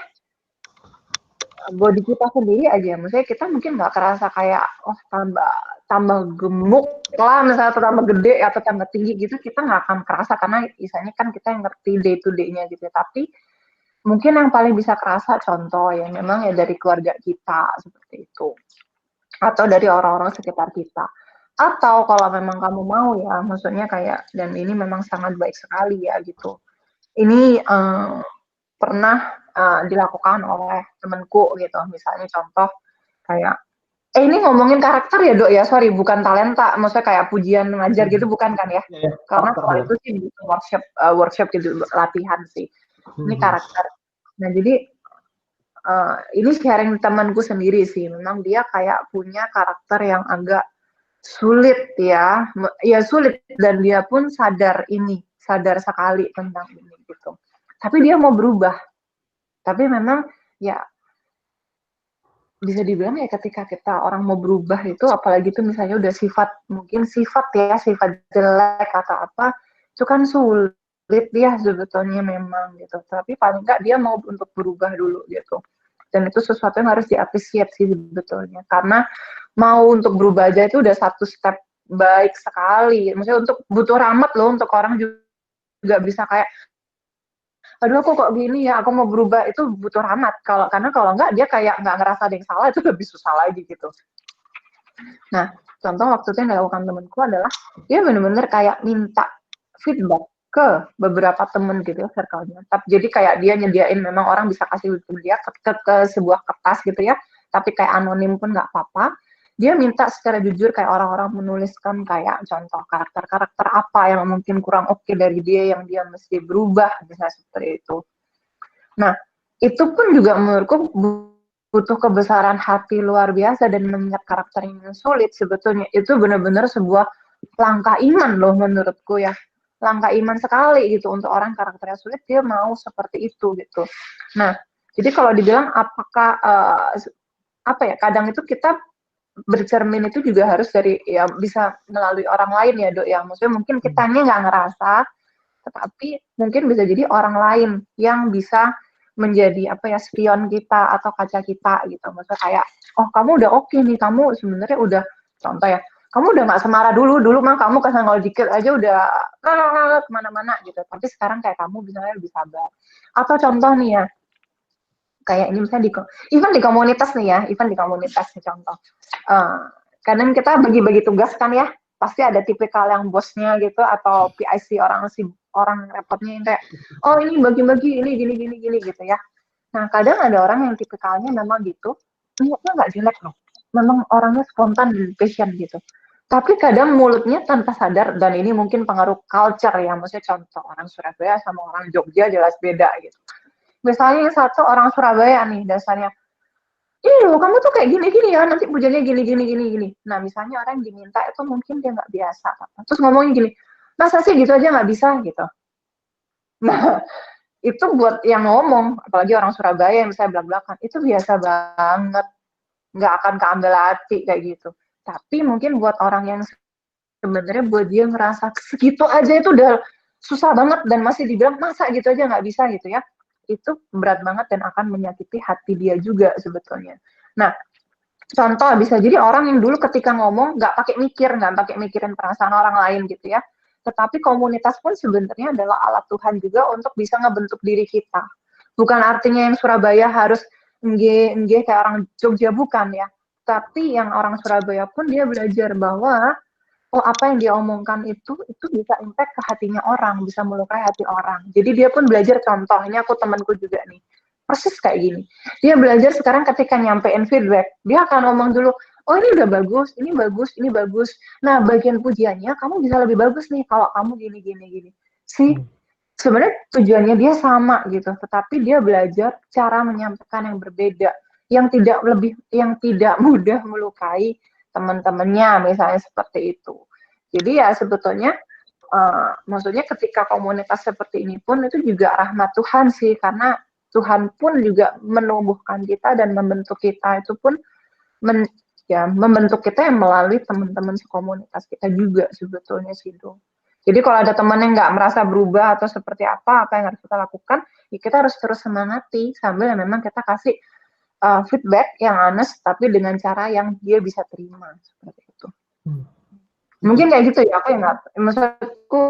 S3: body kita sendiri aja, maksudnya kita mungkin nggak kerasa kayak oh tambah gemuk lah misalnya atau tambah gede atau tambah tinggi gitu, kita nggak akan kerasa karena misalnya kan kita yang ngerti day to day-nya gitu. Tapi mungkin yang paling bisa kerasa contoh ya memang ya dari keluarga kita seperti itu, atau dari orang-orang sekitar kita. Atau kalau memang kamu mau ya, maksudnya kayak, dan ini memang sangat baik sekali ya gitu. Ini pernah dilakukan oleh temanku gitu, misalnya contoh kayak, ini ngomongin karakter ya Dok ya, sorry bukan talenta, maksudnya kayak pujian ngajar gitu bukan kan ya? Karena kalau itu sih workshop gitu, latihan sih. Ini karakter. Nah jadi ini sharing temanku sendiri sih, memang dia kayak punya karakter yang agak sulit ya sulit, dan dia pun sadar sekali tentang ini gitu. Tapi dia mau berubah. Tapi memang ya bisa dibilang ya ketika kita orang mau berubah itu, apalagi itu misalnya udah mungkin sifat jelek atau apa, itu kan sulit dia sebetulnya memang gitu. Tapi paling enggak dia mau untuk berubah dulu gitu. Dan itu sesuatu yang harus diapresiasi sih sebetulnya. Karena mau untuk berubah aja itu udah satu step baik sekali. Maksudnya untuk butuh rahmat loh, untuk orang juga bisa kayak, aduh aku kok gini ya, aku mau berubah, itu butuh rahmat. Karena kalau enggak dia kayak nggak ngerasa ada yang salah, itu lebih susah lagi gitu. Nah, contoh waktu itu yang dilakukan temanku adalah dia benar-benar kayak minta feedback ke beberapa temen gitu ya, circle-nya. Jadi kayak dia nyediain, memang orang bisa kasih dia ke sebuah kertas gitu ya, tapi kayak anonim pun nggak apa-apa. Dia minta secara jujur kayak orang-orang menuliskan kayak contoh karakter-karakter apa yang mungkin kurang oke dari dia, yang dia mesti berubah, misalnya seperti itu. Nah, itu pun juga menurutku butuh kebesaran hati luar biasa, dan mengingat karakter yang sulit sebetulnya itu benar-benar sebuah langkah iman loh menurutku ya. Langkah iman sekali gitu untuk orang karakternya sulit, dia mau seperti itu gitu. Nah, jadi kalau dibilang apakah kadang itu kita bercermin itu juga harus dari ya bisa melalui orang lain ya Dok ya. Maksudnya mungkin kitanya nggak ngerasa, tetapi mungkin bisa jadi orang lain yang bisa menjadi spion kita atau kaca kita gitu. Maksudnya kayak, oh kamu udah oke nih, kamu sebenarnya udah, contoh ya, kamu udah nggak semarah dulu mah kamu kesenggol dikit aja udah kemana-mana gitu. Tapi sekarang kayak kamu misalnya lebih sabar. Atau contoh nih ya, kayak ini misalnya event di komunitas nih contoh. Kadang kita bagi-bagi tugas kan ya, pasti ada tipikal yang bosnya gitu atau PIC orang repotnya yang kayak, oh ini bagi-bagi ini gini gitu ya. Nah kadang ada orang yang tipikalnya memang gitu, niatnya nggak jelek loh, memang orangnya spontan dan passion gitu. Tapi kadang mulutnya tanpa sadar, dan ini mungkin pengaruh culture ya, maksudnya contoh orang Surabaya sama orang Jogja jelas beda gitu. Misalnya yang satu orang Surabaya nih dasarnya, loh kamu tuh kayak gini-gini ya, nanti pujiannya gini. Nah misalnya orang yang diminta itu mungkin dia nggak biasa, terus ngomongin gini, masa sih gitu aja nggak bisa gitu. Nah itu buat yang ngomong, apalagi orang Surabaya yang misalnya belak-belakan, itu biasa banget, nggak akan keambil hati kayak gitu. Tapi mungkin buat orang yang sebenarnya buat dia ngerasa segitu aja itu udah susah banget, dan masih dibilang masa gitu aja nggak bisa gitu ya, itu berat banget dan akan menyakiti hati dia juga sebetulnya. Nah, contoh bisa jadi orang yang dulu ketika ngomong nggak pakai mikirin perasaan orang lain gitu ya. Tetapi komunitas pun sebenarnya adalah alat Tuhan juga untuk bisa ngebentuk diri kita. Bukan artinya yang Surabaya harus enggak kayak orang Jogja bukan ya. Tapi yang orang Surabaya pun dia belajar bahwa oh apa yang dia omongkan itu bisa impact ke hatinya orang, bisa melukai hati orang. Jadi dia pun belajar contoh, ini aku temanku juga nih, persis kayak gini. Dia belajar sekarang ketika nyampein feedback, dia akan ngomong dulu, oh ini udah bagus, ini bagus, ini bagus. Nah bagian pujiannya kamu bisa lebih bagus nih kalau kamu gini. Sih sebenarnya tujuannya dia sama gitu, tetapi dia belajar cara menyampaikan yang berbeda, yang tidak mudah melukai teman-temannya, misalnya seperti itu. Jadi ya sebetulnya, maksudnya ketika komunitas seperti ini pun itu juga rahmat Tuhan sih, karena Tuhan pun juga menumbuhkan kita dan membentuk kita itu pun membentuk kita yang melalui teman-teman sekomunitas kita juga sebetulnya sih, Do. Jadi kalau ada teman yang nggak merasa berubah atau seperti apa yang harus kita lakukan, ya kita harus terus semangati sambil memang kita kasih feedback yang honest tapi dengan cara yang dia bisa terima seperti itu. Mungkin kayak gitu ya, aku yang nggak, maksudku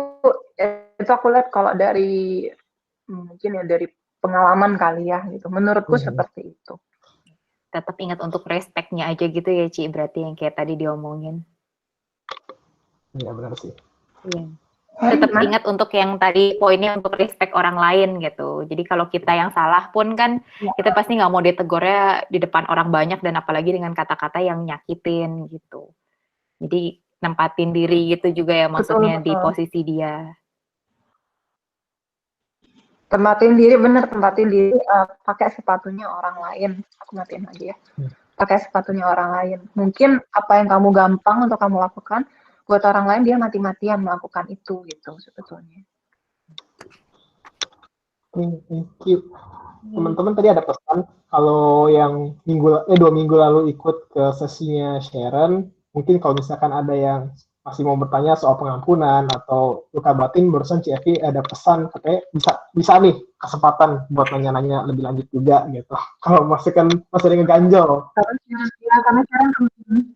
S3: itu aku lihat kalau dari mungkin ya dari pengalaman kali ya gitu. Menurutku seperti itu.
S1: Tetap ingat untuk respect-nya aja gitu ya, Ci, berarti yang kayak tadi diomongin.
S7: Iya benar sih.
S1: Iya. Tetap ingat untuk yang tadi poinnya untuk respect orang lain gitu. Jadi kalau kita yang salah pun kan kita pasti nggak mau ditegurnya di depan orang banyak dan apalagi dengan kata-kata yang nyakitin gitu. Jadi nempatin diri gitu juga ya maksudnya di posisi dia.
S3: Tempatin diri pakai sepatunya orang lain. Aku matiin lagi ya. Pakai sepatunya orang lain. Mungkin apa yang kamu gampang untuk kamu lakukan, buat orang lain dia mati-matian melakukan itu gitu sebetulnya.
S7: Thank you. Teman-teman tadi ada pesan kalau yang 2 minggu lalu ikut ke sesinya Sharon, mungkin kalau misalkan ada yang masih mau bertanya soal pengampunan atau luka batin, barusan CFI ada pesan katanya bisa nih kesempatan buat nanya-nanya lebih lanjut juga gitu. Kalau masih ada yang ngeganjel.
S3: Karena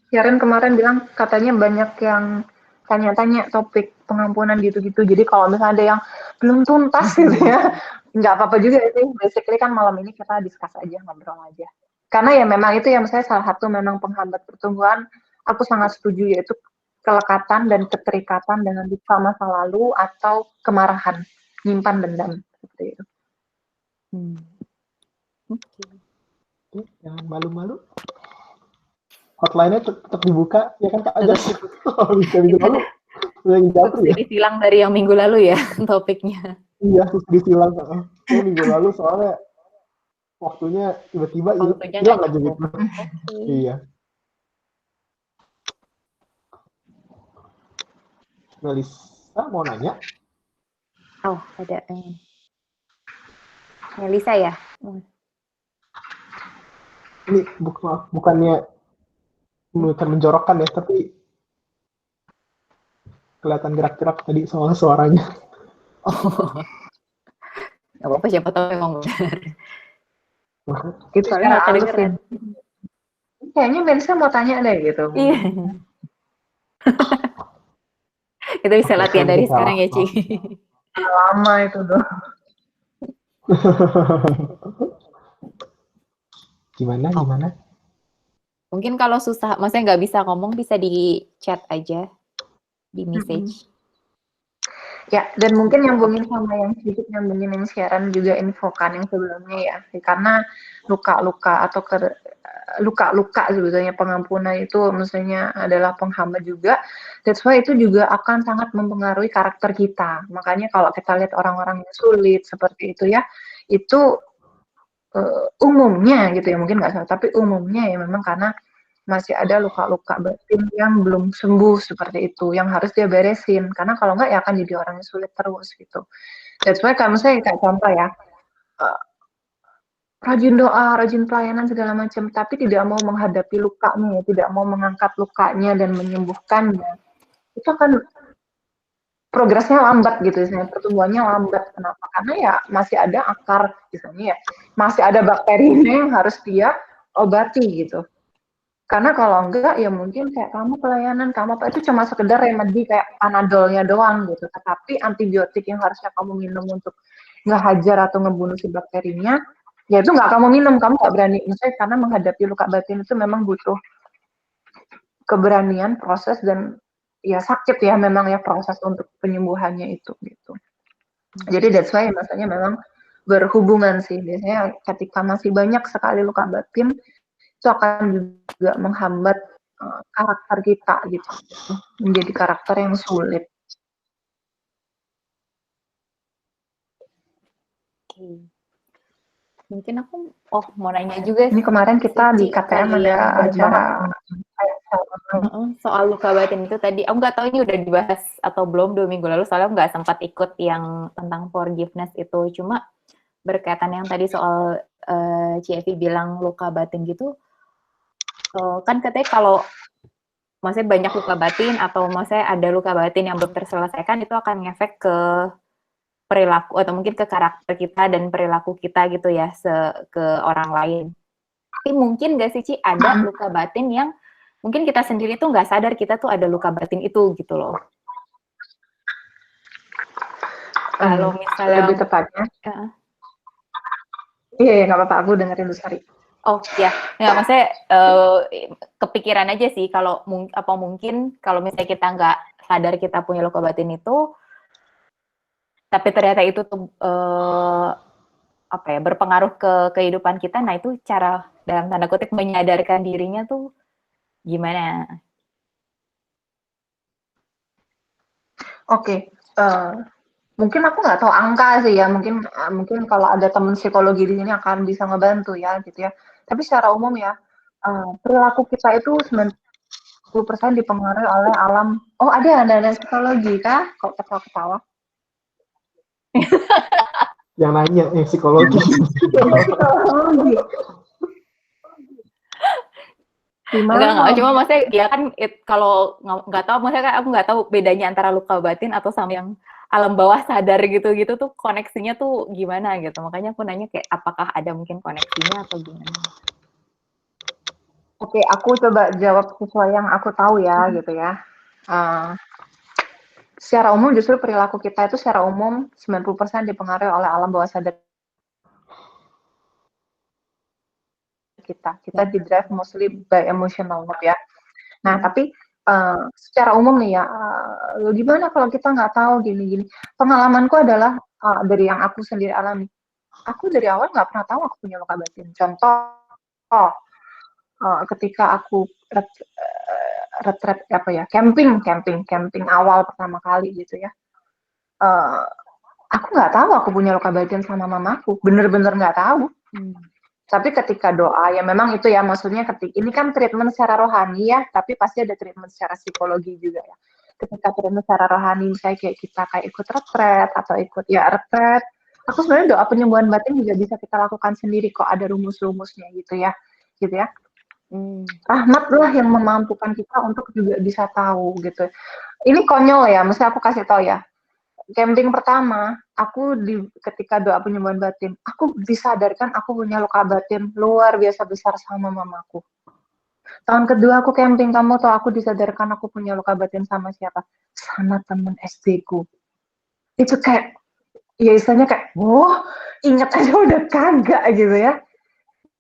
S3: Sharon kemarin bilang katanya banyak yang tanya-tanya topik pengampunan gitu-gitu. Jadi kalau misalnya ada yang belum tuntas gitu ya, nggak apa-apa juga sih. Basically kan malam ini kita discuss aja, ngobrol aja. Karena ya memang itu yang saya salah satu memang penghambat pertumbuhan. Aku sangat setuju yaitu kelekatan dan keterikatan dengan luka masa lalu atau kemarahan, nyimpan dendam seperti itu.
S7: Jangan malu-malu. Hotline-nya tetap dibuka, ya kan Kak Ajas? Bisa minggu lalu.
S1: Disilang dari yang minggu lalu ya topiknya.
S7: Iya, disilang. Minggu lalu soalnya waktunya tiba-tiba hilang aja gitu. Iya. Melisa mau nanya?
S1: Oh, ada. Melisa ya?
S7: Ini bukan menjorokkan ya, tapi kelihatan gerak-gerak tadi soal suaranya.
S1: Oh. Gak apa-apa, siapa tahu memang benar.
S3: Itu
S1: soalnya nggak kedengeran.
S3: Kayaknya Melisa mau tanya deh gitu.
S1: Iya. Kita bisa latihan dari sekarang ya, Ci.
S3: Lama itu dong.
S7: Gimana?
S1: Mungkin kalau susah, maksudnya nggak bisa ngomong, bisa di chat aja, di message.
S3: Ya, dan mungkin nyambungin sama yang sedikit nyambungin yang Sharon juga infokan yang sebelumnya ya. Karena luka-luka atau luka-luka sebetulnya pengampunan itu maksudnya adalah penghambat juga. That's why itu juga akan sangat mempengaruhi karakter kita. Makanya kalau kita lihat orang-orang yang sulit seperti itu ya, itu umumnya gitu ya, mungkin nggak salah, tapi umumnya ya memang karena masih ada luka-luka batin yang belum sembuh seperti itu, yang harus dia beresin. Karena kalau nggak ya akan jadi orang yang sulit terus gitu. That's why kalau misalnya kayak contoh ya, rajin doa, rajin pelayanan segala macam, tapi tidak mau menghadapi lukanya, tidak mau mengangkat lukanya dan menyembuhkannya, itu akan progresnya lambat gitu, misalnya pertumbuhannya lambat. Kenapa? Karena ya masih ada akar, misalnya ya, masih ada bakterinya yang harus dia obati gitu. Karena kalau enggak ya mungkin kayak kamu pelayanan, kamu apa itu cuma sekedar remedi kayak Panadolnya doang gitu. Tetapi antibiotik yang harusnya kamu minum untuk ngehajar atau ngebunuh si bakterinya, Ya itu nggak kamu minum, kamu nggak berani. Misalnya karena menghadapi luka batin itu memang butuh keberanian, proses, dan ya sakit ya memang ya proses untuk penyembuhannya itu gitu. Jadi that's why maksudnya memang berhubungan sih. Biasanya ketika masih banyak sekali luka batin itu akan juga menghambat karakter kita gitu. Menjadi karakter yang sulit.
S1: Oke. Mungkin aku mau nanya juga
S3: Ini kemarin kita di
S1: Ci,
S3: KTM
S1: ke
S3: ada
S1: yang
S3: acara
S1: soal luka batin itu tadi. Aku nggak tahu ini udah dibahas atau belum 2 minggu lalu, soalnya aku nggak sempat ikut yang tentang forgiveness itu. Cuma berkaitan yang tadi soal Ci bilang luka batin gitu, kan katanya kalau maksudnya banyak luka batin atau maksudnya ada luka batin yang belum terselesaikan itu akan ngefek ke perilaku atau mungkin ke karakter kita dan perilaku kita gitu ya ke orang lain. Tapi mungkin nggak sih Ci ada luka batin yang mungkin kita sendiri tuh nggak sadar kita tuh ada luka batin itu gitu loh. Kalau misalnya
S3: lebih tepatnya. Iya, nggak apa-apa, aku dengerin dulu, sorry.
S1: Oh ya, nggak maksudnya kepikiran aja sih kalau mungkin kalau misalnya kita nggak sadar kita punya luka batin itu, tapi ternyata itu tuh berpengaruh ke kehidupan kita. Nah itu cara dalam tanda kutip menyadarkan dirinya tuh gimana?
S3: Oke, mungkin aku nggak tahu angka sih ya. Mungkin kalau ada teman psikologi di sini akan bisa ngebantu ya gitu ya. Tapi secara umum ya, perilaku kita itu 90% dipengaruhi oleh alam. Oh ada psikologi kah? Kok ketawa-ketawa?
S7: Yang nanya psikologi.
S3: Psikologi.
S1: Enggak, cuma maksudnya ya kan kalau nggak tahu, maksudnya kan aku nggak tahu bedanya antara luka batin atau sama yang alam bawah sadar gitu-gitu tuh koneksinya tuh gimana gitu. Makanya aku nanya kayak apakah ada mungkin koneksinya atau gimana.
S3: Oke, aku coba jawab sesuai yang aku tahu ya gitu ya. Secara umum justru perilaku kita itu secara umum 90% dipengaruhi oleh alam bawah sadar kita. Kita di drive mostly by emotional mode ya. Nah, tapi secara umum nih ya, gimana kalau kita nggak tahu gini-gini. Pengalamanku adalah dari yang aku sendiri alami. Aku dari awal nggak pernah tahu aku punya luka batin. Contoh, ketika aku retret camping awal pertama kali gitu ya. Aku nggak tahu aku punya luka batin sama mamaku, bener-bener nggak tahu. Tapi ketika doa, ya memang itu ya, maksudnya ini kan treatment secara rohani ya, tapi pasti ada treatment secara psikologi juga ya. Ketika treatment secara rohani, misalnya kayak kita ikut retret atau ikut retret, aku sebenarnya doa penyembuhan batin juga bisa kita lakukan sendiri kok, ada rumus-rumusnya gitu ya. Rahmat lah yang memampukan kita untuk juga bisa tahu gitu. Ini konyol ya, mesti aku kasih tahu ya. Camping pertama, aku ketika doa penyembuhan batin, aku disadarkan aku punya luka batin luar biasa besar sama mamaku. Tahun kedua aku camping, kamu tahu aku disadarkan aku punya luka batin sama siapa? Sama temen SD ku. Itu kayak, ya istilahnya kayak, ingat aja udah kagak gitu ya.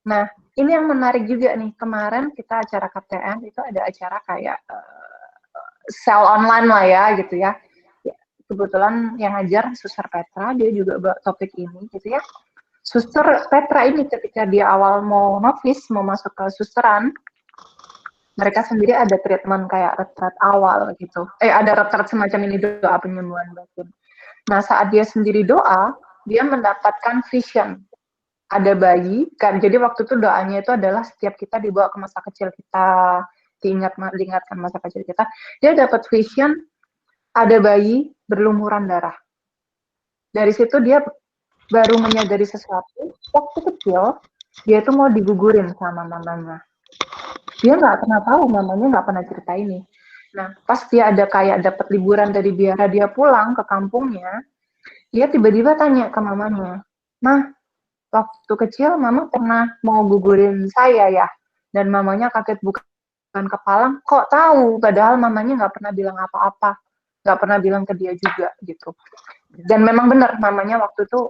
S3: Nah, ini yang menarik juga nih, kemarin kita acara KTM, itu ada acara kayak sell online lah ya gitu ya. Kebetulan yang ngajar Suster Petra, dia juga bawa topik ini gitu ya. Suster Petra ini ketika dia awal mau novice, mau masuk ke susteran, mereka sendiri ada treatment kayak retret awal gitu. Ada retret semacam ini, doa penyembuhan batin. Nah, saat dia sendiri doa, dia mendapatkan vision. Ada bayi, kan, jadi waktu itu doanya itu adalah setiap kita dibawa ke masa kecil kita, diingatkan masa kecil kita, dia dapat vision, ada bayi berlumuran darah. Dari situ dia baru menyadari sesuatu, waktu kecil, dia itu mau digugurin sama mamanya. Dia nggak pernah tahu, mamanya nggak pernah cerita ini. Nah, pas dia ada kayak dapat liburan dari biara, dia pulang ke kampungnya, dia tiba-tiba tanya ke mamanya, "Mah, waktu kecil mama pernah mau gugurin saya ya?" Dan mamanya kaget bukan kepala, kok tahu? Padahal mamanya nggak pernah bilang apa-apa, nggak pernah bilang ke dia juga gitu. Dan memang benar namanya waktu itu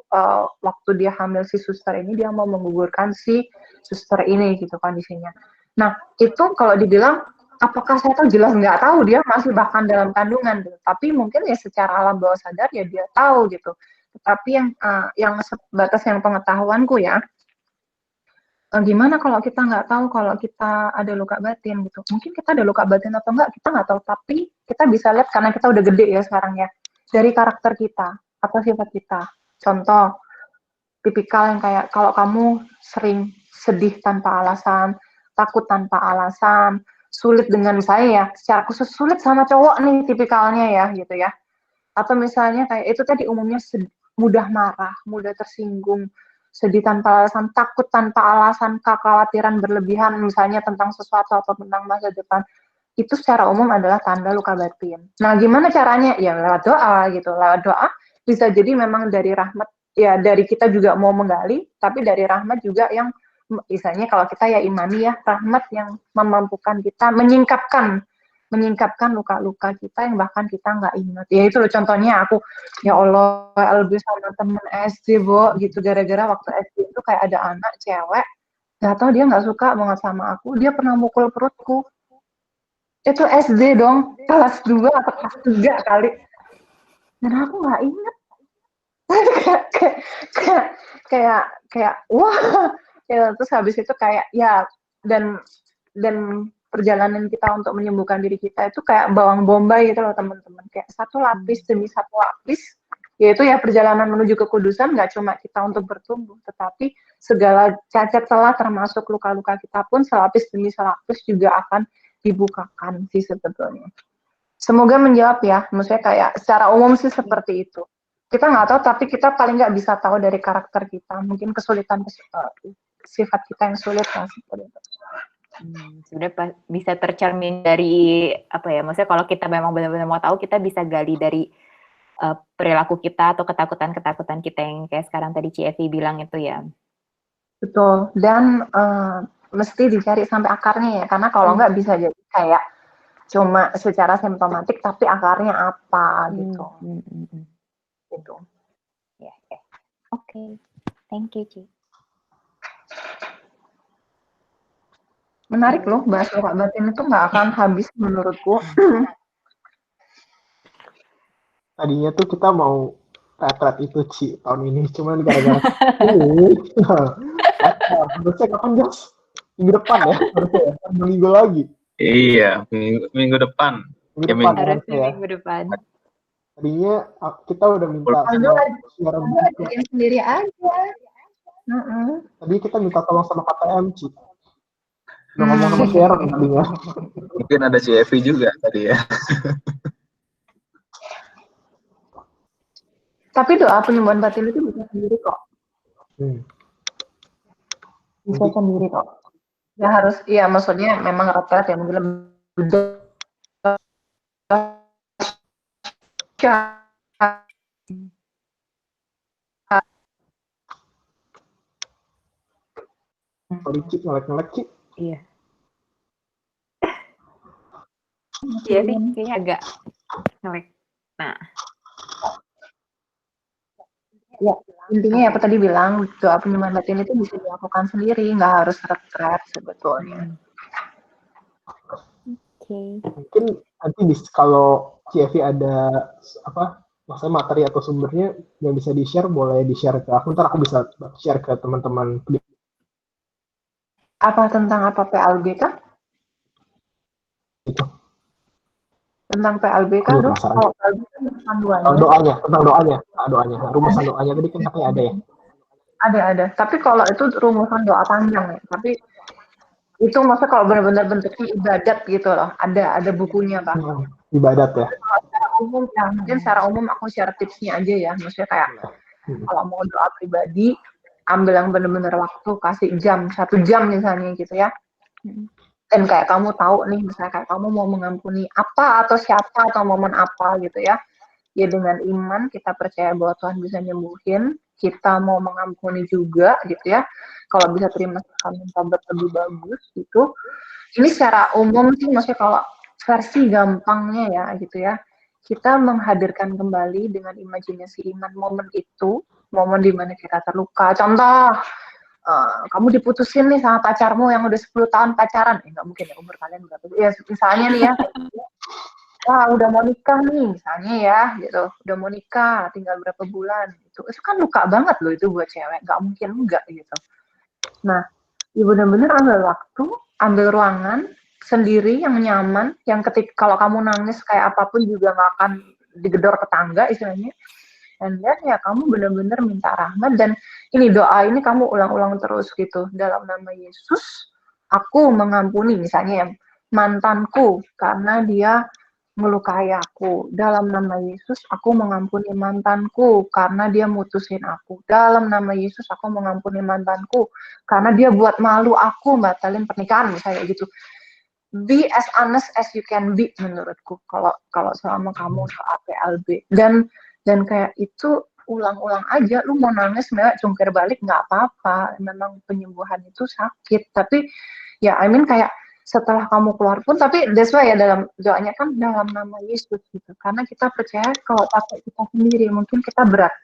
S3: waktu dia hamil si suster ini dia mau menggugurkan si suster ini gitu kondisinya. Nah itu kalau dibilang apakah saya tahu, jelas nggak tahu, dia masih bahkan dalam kandungan gitu. Tapi mungkin ya secara alam bawah sadar ya dia tahu gitu. Tapi yang sebatas yang pengetahuanku ya, gimana kalau kita nggak tahu kalau kita ada luka batin gitu. Mungkin kita ada luka batin atau enggak kita nggak tahu, tapi kita bisa lihat karena kita udah gede ya sekarang ya, dari karakter kita atau sifat kita. Contoh, tipikal yang kayak kalau kamu sering sedih tanpa alasan, takut tanpa alasan, sulit dengan saya ya, secara khusus sulit sama cowok nih tipikalnya ya gitu ya. Atau misalnya kayak itu tadi umumnya mudah marah, mudah tersinggung, sedih tanpa alasan, takut tanpa alasan, kekhawatiran berlebihan misalnya tentang sesuatu atau tentang masa depan, itu secara umum adalah tanda luka batin. Nah, gimana caranya? Ya lewat doa gitu. Lewat doa bisa jadi memang dari rahmat, ya dari kita juga mau menggali, tapi dari rahmat juga yang misalnya kalau kita ya imani ya, rahmat yang memampukan kita menyingkapkan luka-luka kita yang bahkan kita nggak ingat. Ya itu loh contohnya aku, ya Allah, lebih sama temen SD, Bo, gitu. Gara-gara waktu SD itu kayak ada anak cewek, nggak tahu dia nggak suka banget sama aku, dia pernah mukul perutku. Itu SD dong, kelas 2 atau kelas 3 kali. Dan aku nggak ingat. kayak wah. Ya, terus habis itu kayak ya dan perjalanan kita untuk menyembuhkan diri kita itu kayak bawang bombay gitu loh teman-teman, kayak satu lapis demi satu lapis, yaitu ya perjalanan menuju kekudusan nggak cuma kita untuk bertumbuh, tetapi segala cacat celah termasuk luka-luka kita pun selapis demi selapis juga akan dibukakan sih sebetulnya. Semoga menjawab ya, maksudnya kayak secara umum sih seperti itu. Kita nggak tahu, tapi kita paling nggak bisa tahu dari karakter kita, mungkin kesulitan sifat kita yang sulit lah seperti itu.
S1: Sebenarnya bisa tercermin dari apa ya, maksudnya kalau kita memang benar-benar mau tahu, kita bisa gali dari perilaku kita atau ketakutan-ketakutan kita yang kayak sekarang tadi Ci bilang itu ya.
S3: Betul, dan mesti dicari sampai akarnya ya, karena kalau nggak bisa jadi kayak cuma secara simptomatik tapi akarnya apa gitu. Gitu.
S1: Ya, ya. Oke. Thank you, Ci.
S3: Menarik loh, bahas luka batin itu nggak akan habis menurutku.
S7: Tadinya tuh kita mau retret itu Ci tahun ini, cuman gara-gara ini harusnya kapan Jos? Minggu depan ya, harusnya ya, minggu lagi.
S2: Iya, minggu depan.
S7: Minggu
S2: Ya,
S7: depan
S1: Harusnya
S7: ya.
S1: minggu depan.
S7: Tadinya kita udah minta sama suara
S3: Bikin sendiri aja.
S7: Tadi kita minta tolong sama KTM Ci. Udah ngomong sama Sharon tadinya.
S2: Mungkin ada CFI juga tadi ya.
S3: Tapi doa penyembuhan batin itu bisa sendiri kok. Bisa sendiri kok. Ya harus, iya maksudnya memang retret ya, mungkin lebih
S7: Cik, ngelek-ngelek Cik.
S1: Iya. Iya sih, kayaknya agak ngelek. Nah.
S3: Ya, intinya ya aku tadi bilang doa penyembuhan batin itu bisa dilakukan sendiri, nggak harus retret sebetulnya.
S1: Oke.
S7: Mungkin nanti kalau CFI ada apa, maksudnya materi atau sumbernya yang bisa di-share, boleh di-share ke aku, ntar aku bisa share ke teman-teman.
S3: Apa tentang apa PLB kah?
S7: Itu.
S3: Tentang PLB kah?
S7: Oh, doanya, tentang doanya. Rumusan doanya tadi kan katanya ada ya?
S3: Ada. Tapi kalau itu rumusan doa panjang ya. Tapi itu maksudnya kalau benar-benar bentuknya ibadat gitu loh. Ada bukunya Pak.
S7: Ibadat ya?
S3: Secara umum ya, mungkin secara umum aku share tipsnya aja ya. Maksudnya kayak kalau mau doa pribadi, ambil yang benar-benar waktu, kasih 1 jam misalnya gitu ya. Dan kayak kamu tahu nih, misalnya kayak kamu mau mengampuni apa atau siapa atau momen apa gitu ya. Ya dengan iman kita percaya bahwa Tuhan bisa nyembuhin, kita mau mengampuni juga gitu ya. Kalau bisa terima kasih tobat lebih bagus gitu. Ini secara umum sih, maksudnya kalau versi gampangnya ya gitu ya. kita menghadirkan kembali dengan imajinasi iman momen itu, momen di mana kita terluka. Contoh, kamu diputusin nih sama pacarmu yang udah 10 tahun pacaran, nggak mungkin ya umur kalian berapa? Ya misalnya nih ya, wah udah mau nikah nih misalnya ya, gitu, udah mau nikah, tinggal berapa bulan, itu kan luka banget loh itu buat cewek, nggak mungkin enggak gitu. Nah, ya bener-bener ambil waktu, ambil ruangan sendiri yang nyaman, yang ketika kalau kamu nangis kayak apapun juga nggak akan digedor tetangga istilahnya. And then ya kamu bener-bener minta rahmat, dan ini doa ini kamu ulang-ulang terus gitu. Dalam nama Yesus, aku mengampuni misalnya ya mantanku karena dia melukai aku. Dalam nama Yesus, aku mengampuni mantanku karena dia mutusin aku. Dalam nama Yesus, aku mengampuni mantanku karena dia buat malu aku, batalin pernikahan misalnya gitu. Be as honest as you can be menurutku kalau selama kamu soal PLB, dan kayak itu ulang-ulang aja. Lu mau nangis mewek cungkir balik nggak apa-apa, memang penyembuhan itu sakit, tapi ya I mean kayak setelah kamu keluar pun, tapi that's why ya dalam doanya kan dalam nama Yesus gitu, karena kita percaya kalau pakai kita sendiri mungkin kita berat,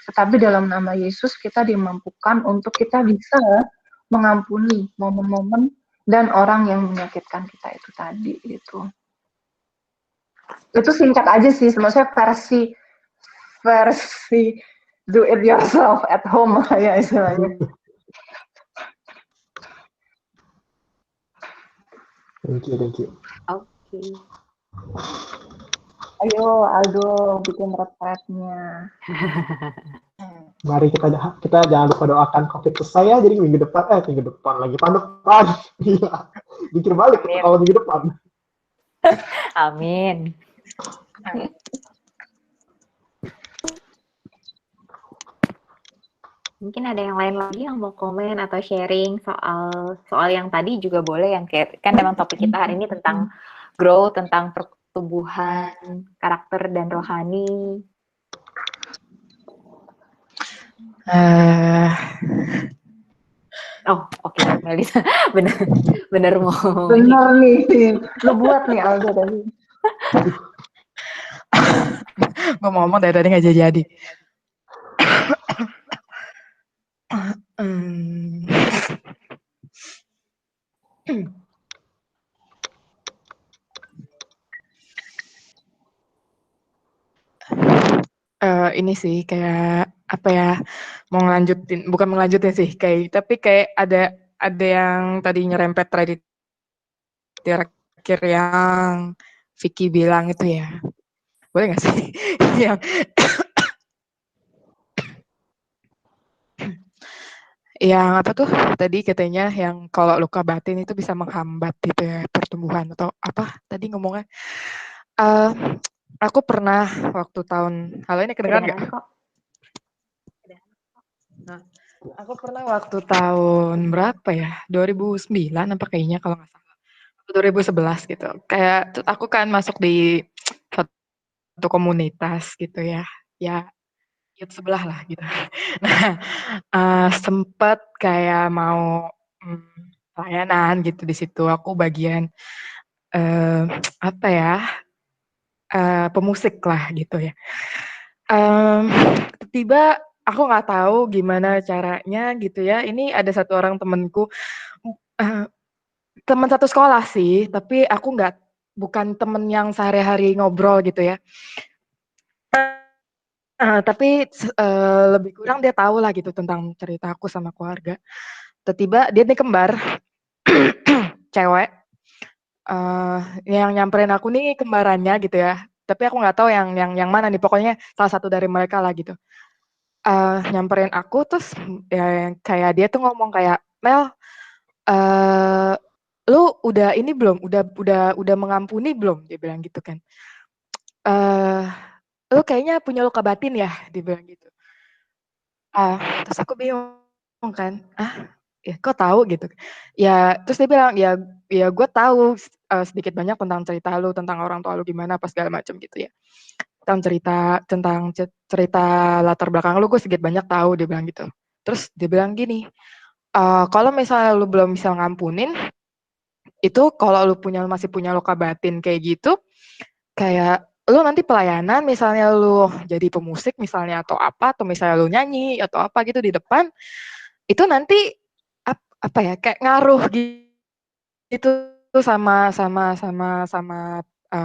S3: tetapi dalam nama Yesus kita dimampukan untuk kita bisa mengampuni momen-momen dan orang yang menyakitkan kita itu tadi gitu. Itu singkat aja sih, maksudnya versi do it yourself at home ya istilahnya.
S7: Thank you.
S1: Oke.
S3: Ayo Aldo bikin retretnya.
S7: Mari kita jangan lupa doakan COVID selesai ya, jadi minggu depan lagi tahun depan. Iya, mikir balik kalau minggu depan.
S1: Amin. Mungkin ada yang lain lagi yang mau komen atau sharing soal yang tadi juga boleh, yang kayak kan memang topik kita hari ini tentang growth, tentang pertumbuhan karakter dan rohani. Oh, oke, Melisa. Bener mau.
S3: Bener nih, lu buat nih Aldo tadi.
S6: Gue mau ngomong dari tadi nggak jadi. Ini sih kayak apa ya, bukan melanjutin sih, tapi kayak ada yang tadi nyerempet terakhir yang Vicky bilang itu ya, boleh nggak sih? yang apa tuh tadi katanya yang kalau luka batin itu bisa menghambat gitu ya pertumbuhan atau apa tadi ngomongnya. Aku pernah waktu halo ini kedengeran nggak? Nah, aku pernah waktu tahun berapa ya, 2009 apa kayaknya kalau nggak salah, 2011 gitu. Kayak aku kan masuk di satu komunitas gitu ya youth sebelah lah gitu. Nah, sempet kayak mau pelayanan gitu di situ. Aku bagian apa ya, pemusik lah gitu ya. Tiba aku nggak tahu gimana caranya gitu ya. Ini ada satu orang temenku, teman satu sekolah sih, tapi aku bukan temen yang sehari-hari ngobrol gitu ya. Tapi lebih kurang dia tahu lah gitu tentang cerita aku sama keluarga. Tiba-tiba dia nih kembar, cewek, yang nyamperin aku nih kembarannya gitu ya. Tapi aku nggak tahu yang mana nih, pokoknya salah satu dari mereka lah gitu. Nyamperin aku terus ya kayak dia tuh ngomong kayak, Mel, lu udah ini belum? Udah mengampuni belum? Dia bilang gitu kan. Lu kayaknya punya luka batin ya? Dia bilang gitu. Terus aku bingung kan, ya kok tahu gitu? Ya terus dia bilang ya gue tahu sedikit banyak tentang cerita lu, tentang orang tua lu gimana apa segala macam gitu ya. Tentang cerita latar belakang lu gue sedikit banyak tahu, dia bilang gitu. Terus dia bilang gini, kalau misalnya lu belum bisa ngampunin, itu kalau lu masih punya luka batin kayak gitu, kayak lu nanti pelayanan, misalnya lu jadi pemusik misalnya atau apa, atau misalnya lu nyanyi atau apa gitu di depan, itu nanti apa ya, kayak ngaruh gitu sama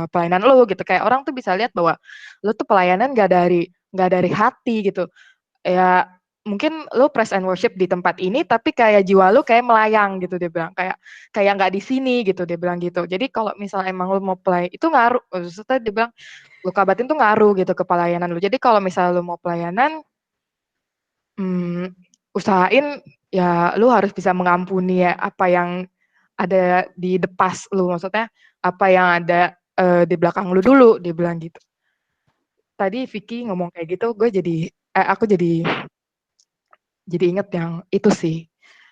S6: pelayanan lu gitu. Kayak orang tuh bisa lihat bahwa lu tuh pelayanan nggak dari hati gitu. Ya mungkin lu praise and worship di tempat ini tapi kayak jiwa lu kayak melayang gitu, dia bilang kayak nggak di sini gitu, dia bilang gitu. Jadi kalau misal emang lu mau play itu ngaruh, maksudnya dia bilang luka batin tuh ngaruh gitu ke pelayanan lu. Jadi kalau misal lu mau pelayanan, usahain ya lu harus bisa mengampuni ya apa yang ada di depas lu, maksudnya apa yang ada di belakang lu dulu, dia bilang gitu. Tadi Vicky ngomong kayak gitu, aku jadi inget yang itu sih.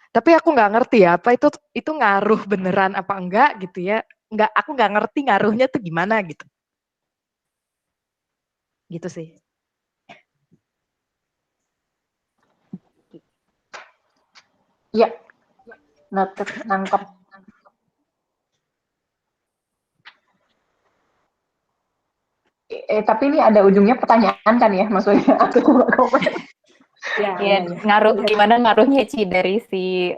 S6: Tapi aku nggak ngerti ya, apa itu ngaruh beneran apa enggak gitu ya. Aku nggak ngerti ngaruhnya tuh gimana gitu. Gitu sih.
S3: Iya, nangkep. Tapi ini ada ujungnya pertanyaan kan ya, maksudnya aku komen.
S1: Ya, gimana ngaruhnya Ci dari si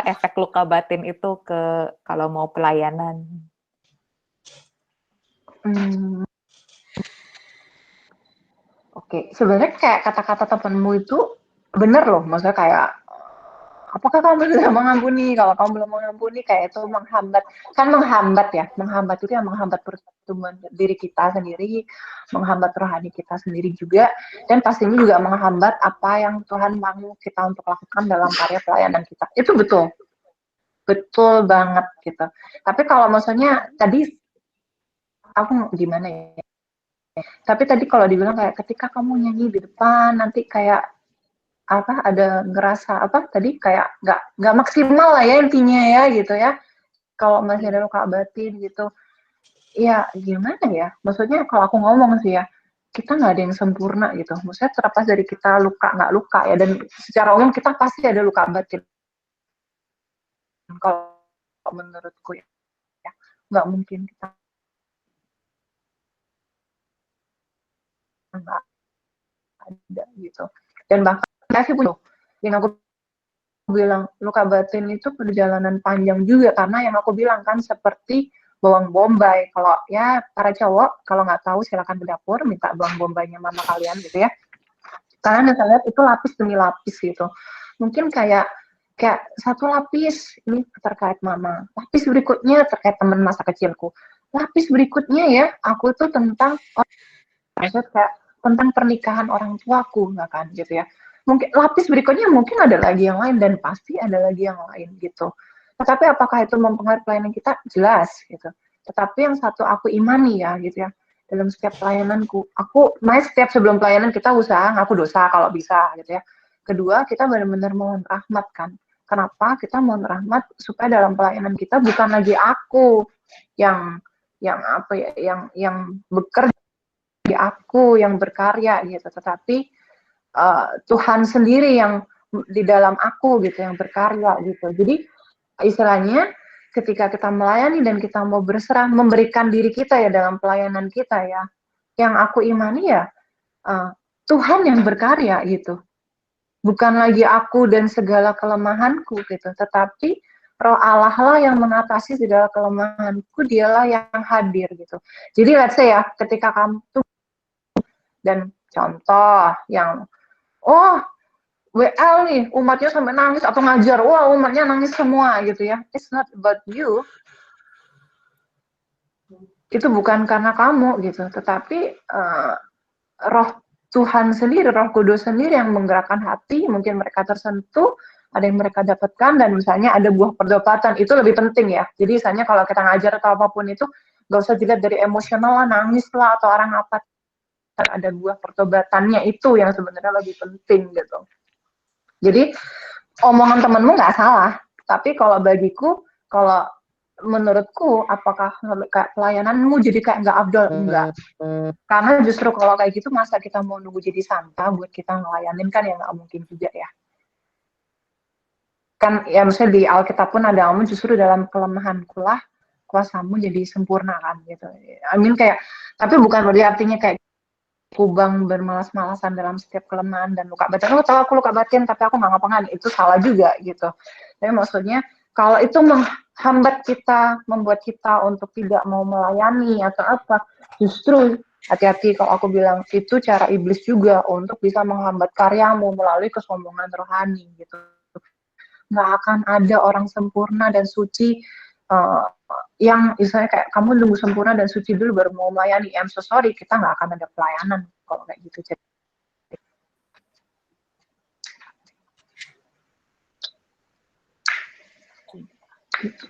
S1: efek luka batin itu ke kalau mau pelayanan?
S3: Oke, sebenarnya kayak kata-kata temanmu itu benar loh, maksudnya kayak apakah kamu sudah mengampuni? Kalau kamu belum mengampuni, kayak itu menghambat ya, menghambat itu yang menghambat pertumbuhan diri kita sendiri, menghambat rohani kita sendiri juga, dan pastinya juga menghambat apa yang Tuhan mau kita untuk lakukan dalam karya pelayanan kita. Itu betul banget gitu. Tapi kalau maksudnya tadi aku gimana ya? Tapi tadi kalau dibilang kayak ketika kamu nyanyi di depan nanti kayak ada ngerasa tadi kayak nggak maksimal lah ya intinya ya gitu ya, kalau masih ada luka batin gitu ya gimana ya, maksudnya kalau aku ngomong sih ya, kita nggak ada yang sempurna gitu, maksudnya terlepas dari kita luka nggak luka ya, dan secara umum kita pasti ada luka batin kalau menurutku ya, nggak mungkin kita nggak ada gitu. Dan bahkan saya punya yang aku bilang luka batin itu perjalanan panjang juga, karena yang aku bilang kan seperti bawang bombay. Kalau ya para cowok kalau nggak tahu silakan ke dapur minta bawang bombaynya mama kalian gitu ya. Karena kita lihat itu lapis demi lapis gitu. Mungkin kayak satu lapis ini terkait mama, lapis berikutnya terkait teman masa kecilku, lapis berikutnya ya aku itu tentang kayak tentang pernikahan orang tuaku, nggak kan gitu ya. Mungkin lapis berikutnya mungkin ada lagi yang lain, dan pasti ada lagi yang lain gitu. Tetapi apakah itu mempengaruhi pelayanan kita? Jelas gitu. Tetapi yang satu aku imani ya gitu ya, dalam setiap pelayananku, setiap sebelum pelayanan kita usaha ngaku dosa kalau bisa gitu ya. Kedua, kita benar-benar mohon rahmat kan. Kenapa kita mohon rahmat? Supaya dalam pelayanan kita bukan lagi aku yang bekerja, di aku yang berkarya gitu, tetapi Tuhan sendiri yang di dalam aku gitu yang berkarya gitu. Jadi istilahnya ketika kita melayani dan kita mau berserah memberikan diri kita ya dalam pelayanan kita ya, yang aku imani ya Tuhan yang berkarya gitu, bukan lagi aku dan segala kelemahanku gitu, tetapi Roh Allah lah yang mengatasi segala kelemahanku, dialah yang hadir gitu. Jadi let's say ya, ketika kamu tuh dan contoh yang WL nih umatnya sampai nangis atau ngajar, wah umatnya nangis semua gitu ya, it's not about you, itu bukan karena kamu gitu, tetapi roh Tuhan sendiri, roh kudus sendiri yang menggerakkan hati, mungkin mereka tersentuh, ada yang mereka dapatkan, dan misalnya ada buah perdebatan, itu lebih penting ya. Jadi misalnya kalau kita ngajar atau apapun itu, gak usah dilihat dari emosional lah, nangis lah, atau orang apa, ada buah pertobatannya itu yang sebenarnya lebih penting gitu. Jadi omongan temenmu nggak salah, tapi kalau bagiku, kalau menurutku, apakah kayak pelayananmu jadi kayak nggak afdol? Enggak. Karena justru kalau kayak gitu, masa kita mau nunggu jadi santa buat kita ngelayanin, kan ya nggak mungkin juga ya. Kan ya maksudnya di Alkitab pun ada ngomong justru dalam kelemahanku lah kuasamu jadi sempurna kan gitu. I mean kayak Tapi bukan berarti artinya kayak kubang bermalas-malasan dalam setiap kelemahan dan luka batin. Aku tahu aku luka batin, tapi aku nggak ngapa-ngapain. Itu salah juga gitu. Tapi maksudnya kalau itu menghambat kita, membuat kita untuk tidak mau melayani atau apa, justru hati-hati kalau aku bilang itu cara iblis juga untuk bisa menghambat karyamu melalui kesombongan rohani gitu. Nggak akan ada orang sempurna dan suci yang misalnya kayak kamu nunggu sempurna dan suci dulu baru mau melayani. I'm so sorry, kita nggak akan ada pelayanan kalau kayak gitu.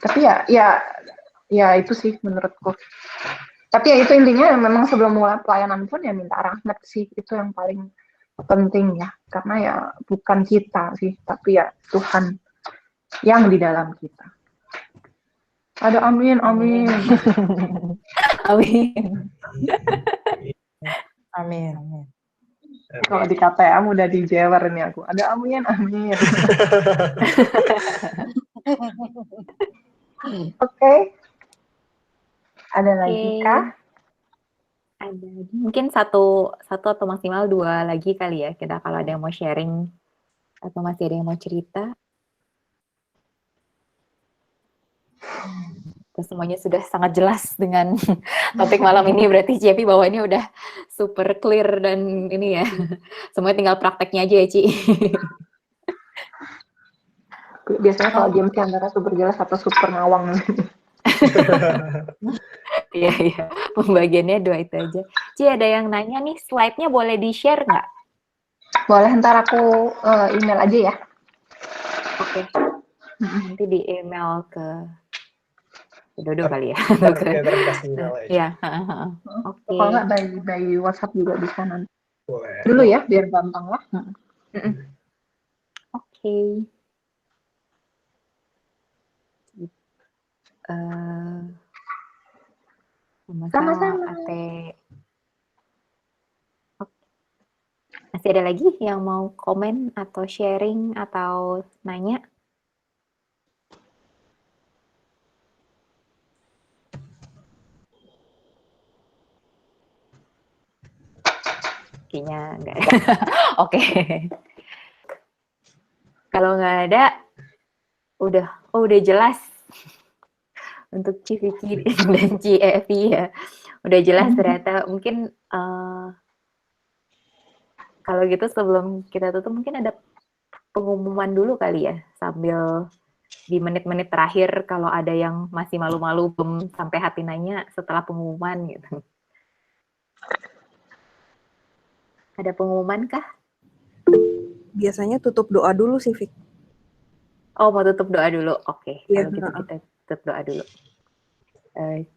S3: Tapi ya itu sih menurutku. Tapi ya itu intinya memang sebelum mulai pelayanan pun ya minta rahmat sih, itu yang paling penting ya, karena ya bukan kita sih, tapi ya Tuhan yang di dalam kita. Ada amin, amin.
S1: Amin.
S6: Amin.
S3: Kalau di KTM udah dijewer nih aku. Ada amin, amin. Oke. Ada lagi kah?
S1: Ada mungkin satu atau maksimal 2 lagi kali ya, kita kalau ada yang mau sharing atau masih ada yang mau cerita. Terus semuanya sudah sangat jelas dengan topik malam ini, berarti Ci bahwa ini udah super clear dan ini ya, semuanya tinggal prakteknya aja ya Ci.
S3: Biasanya kalau game antara super jelas atau super ngawang.
S1: Iya, pembagiannya 2 itu aja. Ci, ada yang nanya nih, slide-nya boleh di-share nggak?
S3: Boleh, ntar aku email aja ya.
S1: Oke. Nanti di-email ke Dodo kali ya. Iya. Oke.
S3: Kalau nggak by WhatsApp juga bisa nanti.
S7: Boleh.
S3: Dulu ya, biar gampang ya.
S1: Oke.
S3: Sama-sama.
S1: Masih ada lagi yang mau komen atau sharing atau nanya? Kayaknya nggak ada. Oke. Kalau nggak ada, udah jelas untuk Ci Vicky dan Ci Evi ya. Udah jelas ternyata. Mungkin kalau gitu sebelum kita tutup mungkin ada pengumuman dulu kali ya, sambil di menit-menit terakhir kalau ada yang masih malu-malu belum sampai hati nanya setelah pengumuman gitu. Ada pengumuman kah?
S8: Biasanya tutup doa dulu sih, Fik.
S1: Oh, mau tutup doa dulu. Oke,
S8: Iya,
S1: kalau gitu kita tutup doa dulu.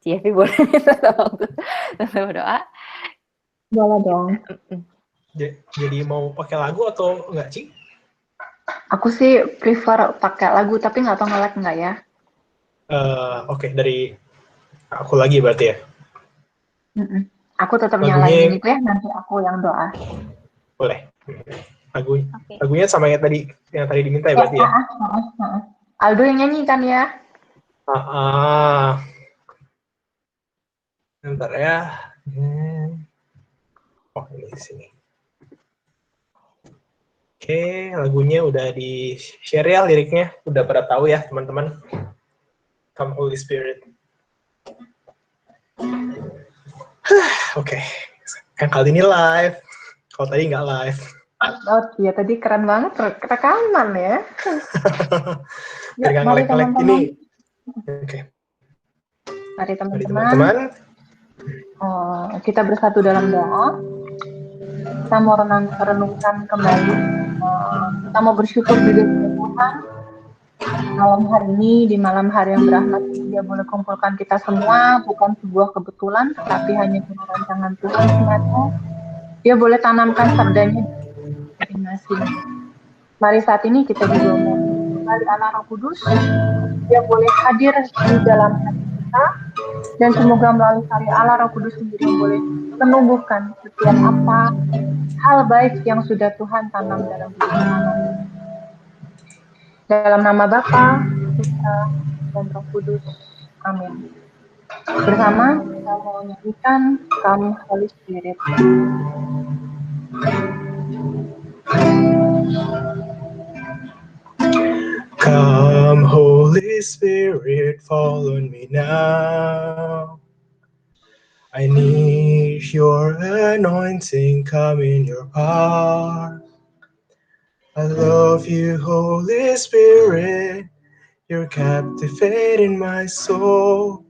S1: Ci Evi boleh minta tolong tutup doa?
S3: Boleh dong.
S7: Jadi mau pakai lagu atau enggak, Ci?
S3: Aku sih prefer pakai lagu, tapi nggak tahu nge-lag nggak ya.
S7: Oke, dari aku lagi berarti ya?
S3: Aku tetap
S7: Lagunya-
S3: nyalain itu ya, nanti aku yang doa.
S7: Boleh.
S1: Oke.
S7: Lagunya sama yang tadi diminta ya berarti ya?
S3: Aldo yang nyanyi kan ya?
S7: Bentar ya. Oh, ini di sini. Oke, lagunya udah di-share ya liriknya. Udah pada tahu ya, teman-teman. Come Holy Spirit. Oke. Kan kali ini live. Kalau tadi nggak live.
S3: Oh iya, tadi keren banget rekaman ya.
S7: Biar nggak nge-lag ini. Oke.
S3: Mari
S7: Mari
S3: teman-teman,
S7: teman-teman.
S3: kita bersatu dalam doa. Kita mau renungkan kembali. Kita mau bersyukur juga kepada Tuhan. Malam hari ini, di malam hari yang berahmat ini, Dia boleh kumpulkan kita semua, bukan sebuah kebetulan, tetapi hanya karena rancangan Tuhan semata. Dia boleh tanamkan serdanya masing-masing. Mari saat ini kita juga mau kembali Allah Roh Kudus. Dia boleh hadir di dalam hati kita, dan semoga melalui karya Allah Roh Kudus sendiri boleh menumbuhkan setiap apa hal baik yang sudah Tuhan tanam dalam diri kita. Dalam nama Bapa, Putra, dan Roh Kudus. Amin. Bersama kita mau nyanyikan Come Holy Spirit.
S9: Come, Holy Spirit, fall on me now. I need your anointing, come in your power. I love you, Holy Spirit, you're captivating my soul.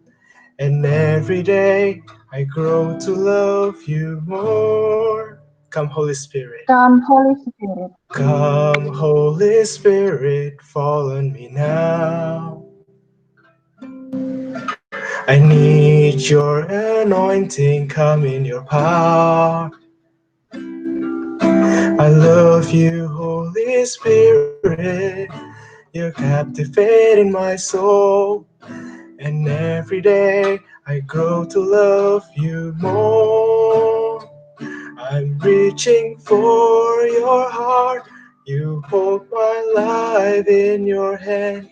S9: And every day I grow to love you more. Come, Holy Spirit.
S3: Come Holy Spirit.
S9: Come, Holy Spirit, fall on me now. I need your anointing, come in your power. I love you, Holy Spirit, you're captivating my soul. And every day I grow to love you more. I'm reaching for your heart, you hold my life in your hand.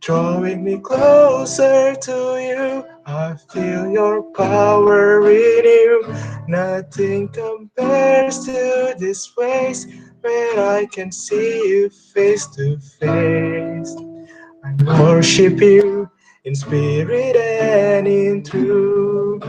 S9: Drawing me closer to you, I feel your power in you. Nothing compares to this place where I can see you face to face. I worship you in spirit and in truth.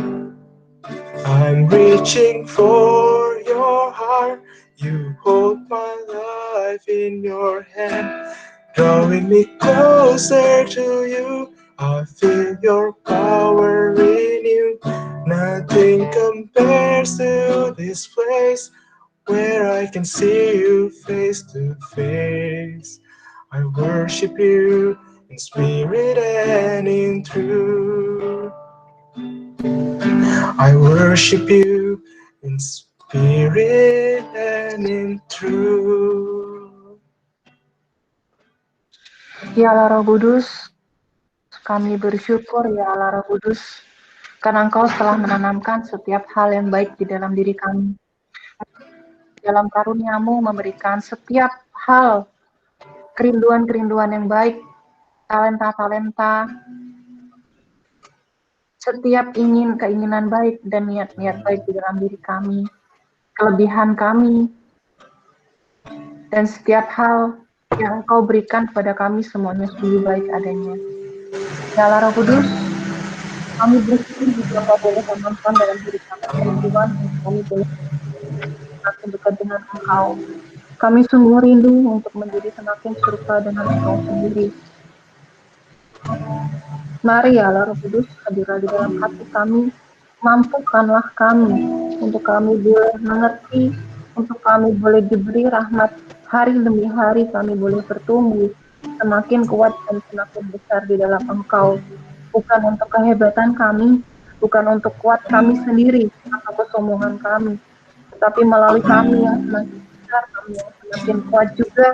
S9: I'm reaching for your heart, you hold my life in your hand. Drawing me closer to you, I feel your power in you. Nothing compares to this place where I can see you face to face. I worship you in spirit and in truth. I worship you in spirit and in truth.
S3: Ya Allah Roh Kudus, kami bersyukur ya Allah Roh Kudus, karena Engkau telah menanamkan setiap hal yang baik di dalam diri kami. Dalam karunia-Mu memberikan setiap hal, kerinduan-kerinduan yang baik, talenta-talenta, setiap keinginan baik dan niat-niat baik di dalam diri kami, kelebihan kami, dan setiap hal yang Engkau berikan kepada kami semuanya sungguh baik adanya. Ya Allah Roh Kudus, kami bersyukur juga Engkau boleh tanamkan dalam diri kami kerinduan, kami boleh semakin dekat dengan Engkau. Kami sungguh rindu untuk menjadi semakin serupa dengan Engkau sendiri. Mari ya Allah Roh Kudus, hadirlah di dalam hati kami, mampukanlah kami untuk kami boleh mengerti, untuk kami boleh diberi rahmat. Hari demi hari kami boleh bertumbuh, semakin kuat dan semakin besar di dalam Engkau. Bukan untuk kehebatan kami, bukan untuk kuat kami sendiri atau kesombongan kami, tetapi melalui kami yang semakin besar, kami yang semakin kuat juga,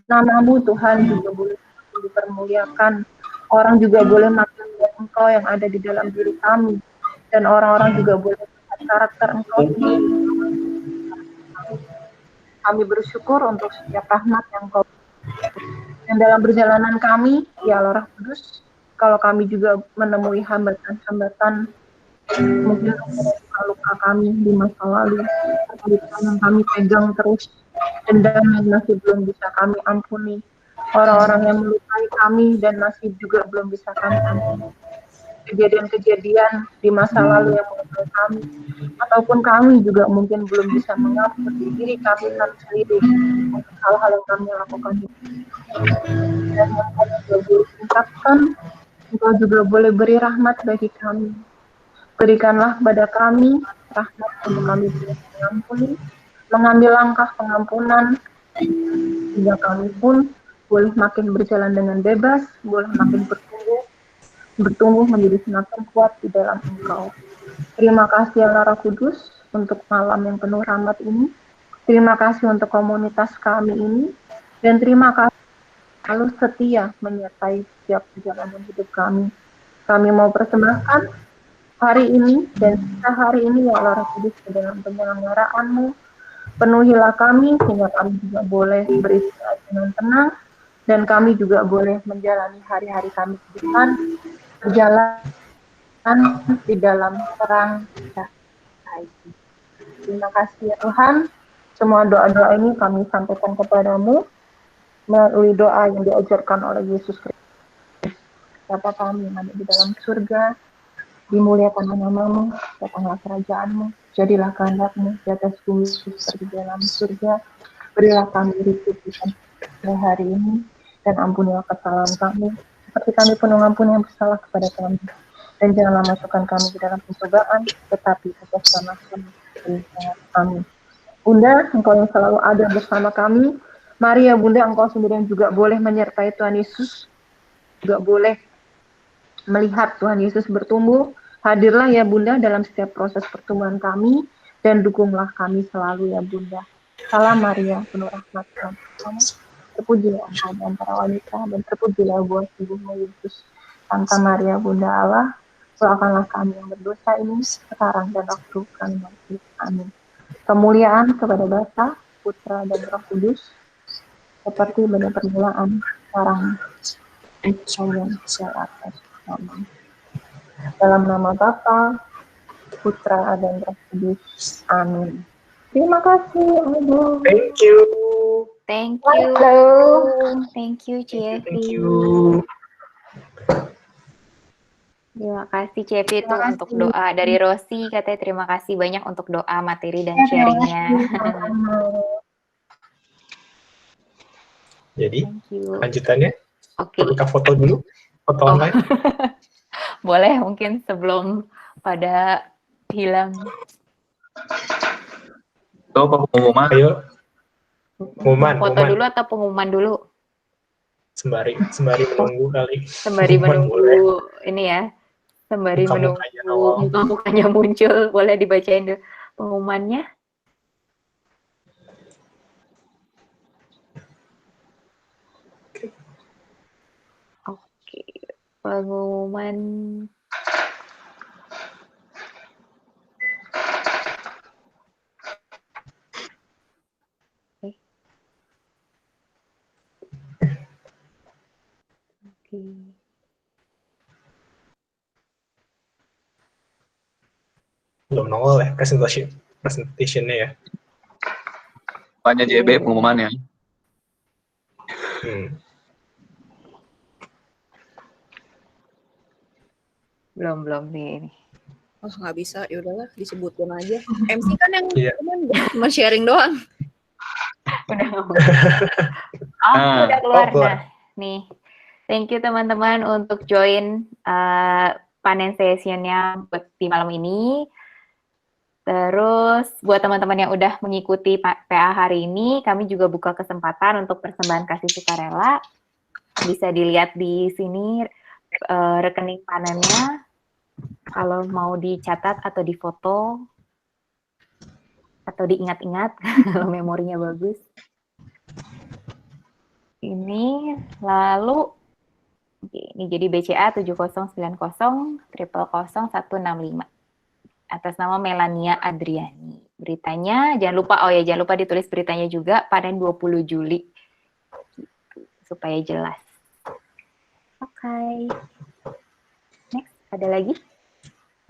S3: nama-Mu Tuhan juga boleh dipermuliakan. Orang juga boleh makin melihat Engkau yang ada di dalam diri kami, dan orang-orang juga boleh melihat karakter Engkau sendiri. Kami bersyukur untuk setiap rahmat yang Engkau berikan. Dan dalam perjalanan kami, ya Allah Roh Kudus, kalau kami juga menemui hambatan-hambatan, mungkin luka-luka kami di masa lalu, yang kami pegang terus, dendam yang masih belum bisa kami ampuni, orang-orang yang melukai kami dan masih juga belum bisa kami ampuni, kejadian-kejadian di masa lalu yang melukai kami, ataupun kami juga mungkin belum bisa mengampuni diri kami sendiri untuk hal-hal yang kami lakukan. Dan yang kami juga boleh ungkapkan, Engkau juga boleh beri rahmat bagi kami. Berikanlah kepada kami rahmat untuk kami boleh mengampuni, mengambil langkah pengampunan, sehingga kami pun boleh makin berjalan dengan bebas, boleh makin bertumbuh menjadi semakin kuat di dalam Engkau. Terima kasih Allah Roh Kudus untuk malam yang penuh rahmat ini. Terima kasih untuk komunitas kami ini, dan terima kasih selalu setia menyertai setiap perjalanan hidup kami. Kami mau persembahkan hari ini dan sisa hari ini ya Allah Roh Kudus ke dalam penyelenggaraanmu. Penuhilah kami sehingga kami juga boleh beristirahat dengan tenang, dan kami juga boleh menjalani hari-hari kami ke depan, berjalan di dalam terang cahaya. Terima kasih ya Tuhan. Semua doa-doa ini kami sampaikan kepadamu melalui doa yang diajarkan oleh Yesus Kristus. Bapa kami yang ada di dalam surga, dimuliakan namamu, datanglah kerajaanmu, jadilah kehendakmu di atas bumi seperti di dalam surga. Berilah kami rezeki kami pada hari ini, dan ampunilah kesalahan kami, seperti kami pun mengampuni yang bersalah kepada kami. Dan janganlah masukkan kami ke dalam pencobaan, tetapi bebaskanlah kami dari jahat. Amin. Bunda, Engkau yang selalu ada bersama kami. Mari ya Bunda, Engkau sendiri yang juga boleh menyertai Tuhan Yesus, juga boleh melihat Tuhan Yesus bertumbuh. Hadirlah ya Bunda dalam setiap proses pertumbuhan kami, dan dukunglah kami selalu ya Bunda. Salam Maria, penuh rahmat Tuhan bersamamu. Terpujilah Engkau di antara wanita, dan terpujilah buah tubuhmu Yesus. Santa Maria Bunda Allah, doakanlah kami yang berdosa ini sekarang dan waktu kami mati. Amin. Kemuliaan kepada Bapa, Putra, dan Roh Kudus, seperti pada permulaan, sekarang, dan selamanya. Amin. Dalam nama Bapa, Putra, dan Roh Kudus. Amin. Terima kasih, Aduh.
S5: Thank you.
S1: Thank you.
S3: Halo.
S1: Thank you, Ci
S5: Thank
S1: Evi.
S5: you.
S1: Terima kasih Ci Evi itu
S3: Terima
S1: untuk
S3: kasih.
S1: doa dari Rosi, katanya terima kasih banyak untuk doa, materi, dan
S3: Terima
S1: sharingnya.
S3: kasih, sama-sama.
S5: Jadi,
S1: Thank you.
S5: lanjutannya,
S1: Oke,
S5: perlu foto dulu? Foto
S1: Oh.
S5: online?
S1: boleh mungkin sebelum pada hilang.
S2: Itu apa pengumuman?
S5: Ayo, pengumuman,
S1: Foto
S5: pengumuman.
S1: dulu atau pengumuman dulu?
S5: Sembari menunggu kali.
S1: Sembari
S5: Pengumuman boleh.
S1: menunggu ini ya. Sembari
S5: Muka-mukanya
S1: menunggu
S5: awal.
S1: muka-mukanya muncul, boleh dibacain dulu pengumumannya. Oke, pengumuman. Oke.
S5: Belum nongol ya presentationnya ya.
S2: Tanya JB pengumumannya.
S1: Belum nih ini.
S8: Oh nggak bisa, ya udahlah disebutin aja. MC kan yang
S5: Iya.
S8: cuma sharing doang.
S1: Udah ngomong. Oh, udah keluar.
S5: Oh, keluar.
S1: Nah, nih. Thank you teman-teman untuk join panen sessionnya buat di malam ini. Terus buat teman-teman yang udah mengikuti PA hari ini, kami juga buka kesempatan untuk persembahan kasih sukarela. Bisa dilihat di sini rekening panennya. Kalau mau dicatat atau difoto atau diingat-ingat kalau memorinya bagus. Ini lalu ini jadi BCA 7090000165 atas nama Melania Adriani. Beritanya jangan lupa ditulis beritanya juga panen 20 Juli gitu, supaya jelas. Oke. Next, ada lagi?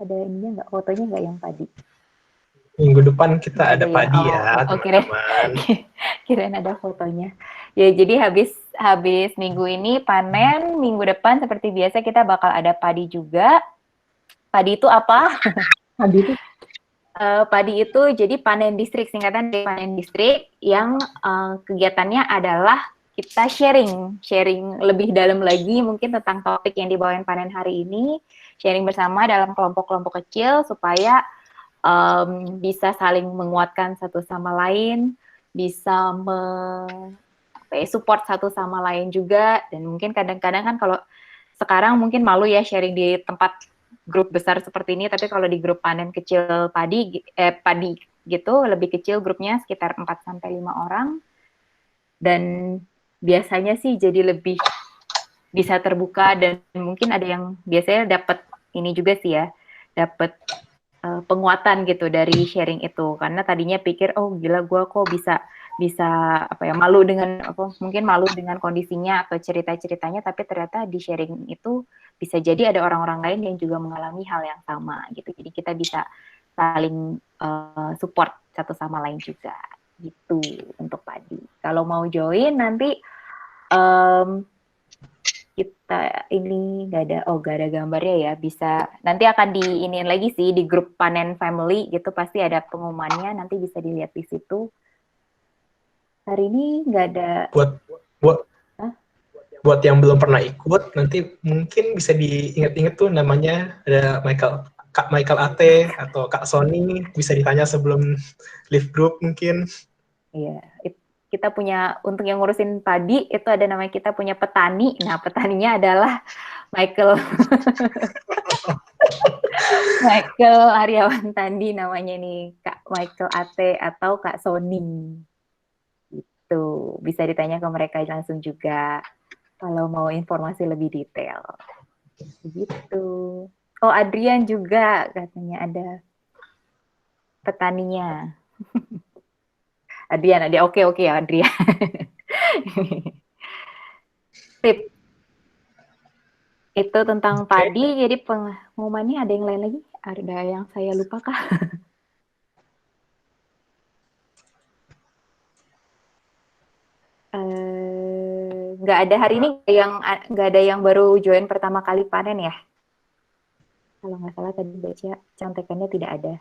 S1: Ada ininya nggak, fotonya nggak yang tadi?
S5: Minggu depan kita ada
S1: Iya,
S5: padi ya,
S1: kirain,
S5: teman-teman.
S1: kirain ada fotonya. Ya, jadi habis minggu ini panen, minggu depan seperti biasa kita bakal ada padi juga. Padi itu apa? Padi itu jadi panen distrik, singkatan dari panen distrik yang kegiatannya adalah kita sharing lebih dalam lagi mungkin tentang topik yang dibawain panen hari ini, sharing bersama dalam kelompok-kelompok kecil supaya bisa saling menguatkan satu sama lain, bisa support satu sama lain juga, dan mungkin kadang-kadang kan kalau sekarang mungkin malu ya sharing di tempat grup besar seperti ini, tapi kalau di grup panen kecil padi gitu, lebih kecil grupnya sekitar 4-5 orang, dan biasanya sih jadi lebih bisa terbuka, dan mungkin ada yang biasanya dapat ini juga sih ya, dapat penguatan gitu dari sharing itu, karena tadinya pikir oh gila gue kok bisa bisa apa ya, malu dengan apa, mungkin malu dengan kondisinya atau cerita-ceritanya, tapi ternyata di sharing itu bisa jadi ada orang-orang lain yang juga mengalami hal yang sama gitu. Jadi kita bisa saling support satu sama lain juga gitu untuk Padi. Kalau mau join nanti kita ini nggak ada gambarnya ya, bisa nanti akan diiniin lagi sih di grup Panen Family gitu, pasti ada pengumumannya, nanti bisa dilihat di situ. Hari ini nggak ada.
S7: Buat yang belum pernah ikut, nanti mungkin bisa diingat-ingat tuh namanya, ada Kak Michael Ate atau Kak Sony, bisa ditanya sebelum leave group mungkin.
S1: Iya, kita punya, untuk yang ngurusin padi itu ada namanya, kita punya petani. Nah, petaninya adalah Michael Michael Aryawan Tandi namanya nih, Kak Michael Ate atau Kak Sony. Itu bisa ditanya ke mereka langsung juga kalau mau informasi lebih detail. Begitu. Oh, Adrian juga katanya ada petaninya. Adrian, oke ya Adrian. Tip. Itu tentang padi, jadi pengumumannya ada yang lain lagi? Ada yang saya lupa kah? Nggak ada hari ini, nggak ada yang baru join pertama kali panen ya? Kalau nggak salah tadi baca contekannya tidak ada.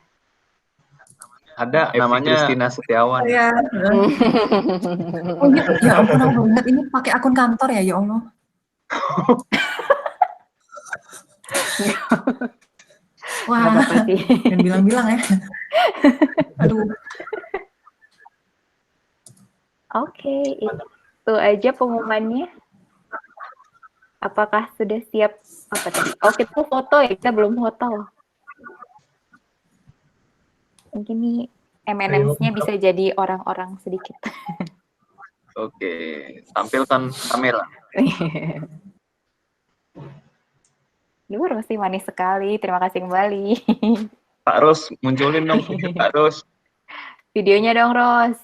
S2: Ada, namanya Kristina Setiawan.
S10: Ya. Oh iya, ya ampun, aku ingat ini pakai akun kantor ya, ya Allah. Wah, jangan bilang-bilang ya. Aduh.
S1: Oke, itu aja pengumumannya. Apakah sudah siap apa tadi? Oh, kita foto ya, kita belum foto. Mungkin nih M&M's-nya bisa jadi orang-orang sedikit.
S2: Oke, tampilkan kamera.
S1: Duh, Rosi manis sekali. Terima kasih kembali.
S2: Pak Ros, munculin dong Pak Ros.
S1: Videonya dong, Ros.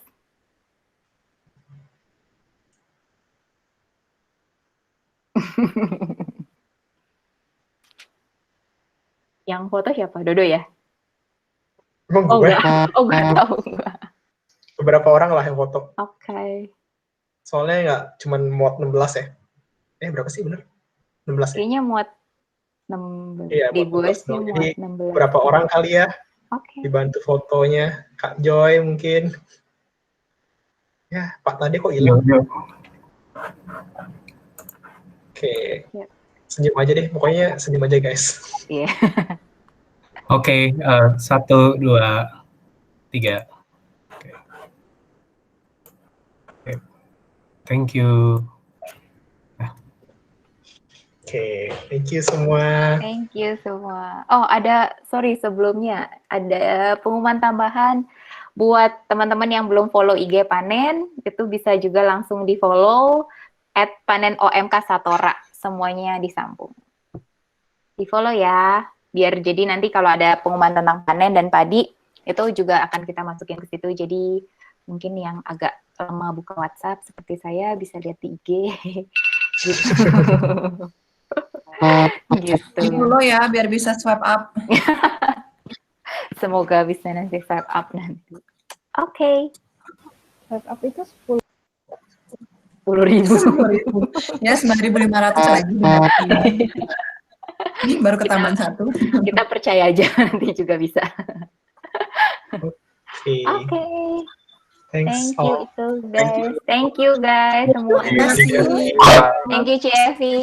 S1: Yang foto siapa? Dodo ya?
S7: Emang gue?
S1: Enggak tahu.
S7: Beberapa orang lah yang foto.
S1: Oke.
S7: Soalnya nggak cuma muat 16 ya. Berapa sih bener? 16 ya?
S1: Kayaknya muat 16.
S7: Iya,
S1: Di gue
S7: muat
S1: sih muat 16.
S7: Berapa orang kali ya?
S1: Oke.
S7: Dibantu fotonya. Kak Joy mungkin. Ya, Pak tadi kok hilang? Oke. Senyum aja deh. Pokoknya senyum aja guys.
S1: Iya.
S11: Oke, 1, 2, 3. Okay. Thank you.
S7: Oke, thank you semua.
S1: Thank you semua. Oh, sorry sebelumnya, ada pengumuman tambahan buat teman-teman yang belum follow IG Panen, itu bisa juga langsung di follow @panenomk Satora, semuanya disambung. Di follow ya, biar jadi nanti kalau ada pengumuman tentang panen dan padi, itu juga akan kita masukin ke situ. Jadi mungkin yang agak lama buka WhatsApp seperti saya bisa lihat di IG. Gitu. Gitu.
S10: Dulu ya, biar bisa swipe up.
S1: Semoga bisa nanti swipe up nanti. Oke.
S8: Swipe up itu
S10: 10.000. Ya, 9.500 lagi. Ini baru ke taman 1.
S1: Kita percaya aja nanti juga bisa. Oke. Thank you itu guys. Thank you guys semua.
S10: Terima kasih.
S1: Thank you CFI.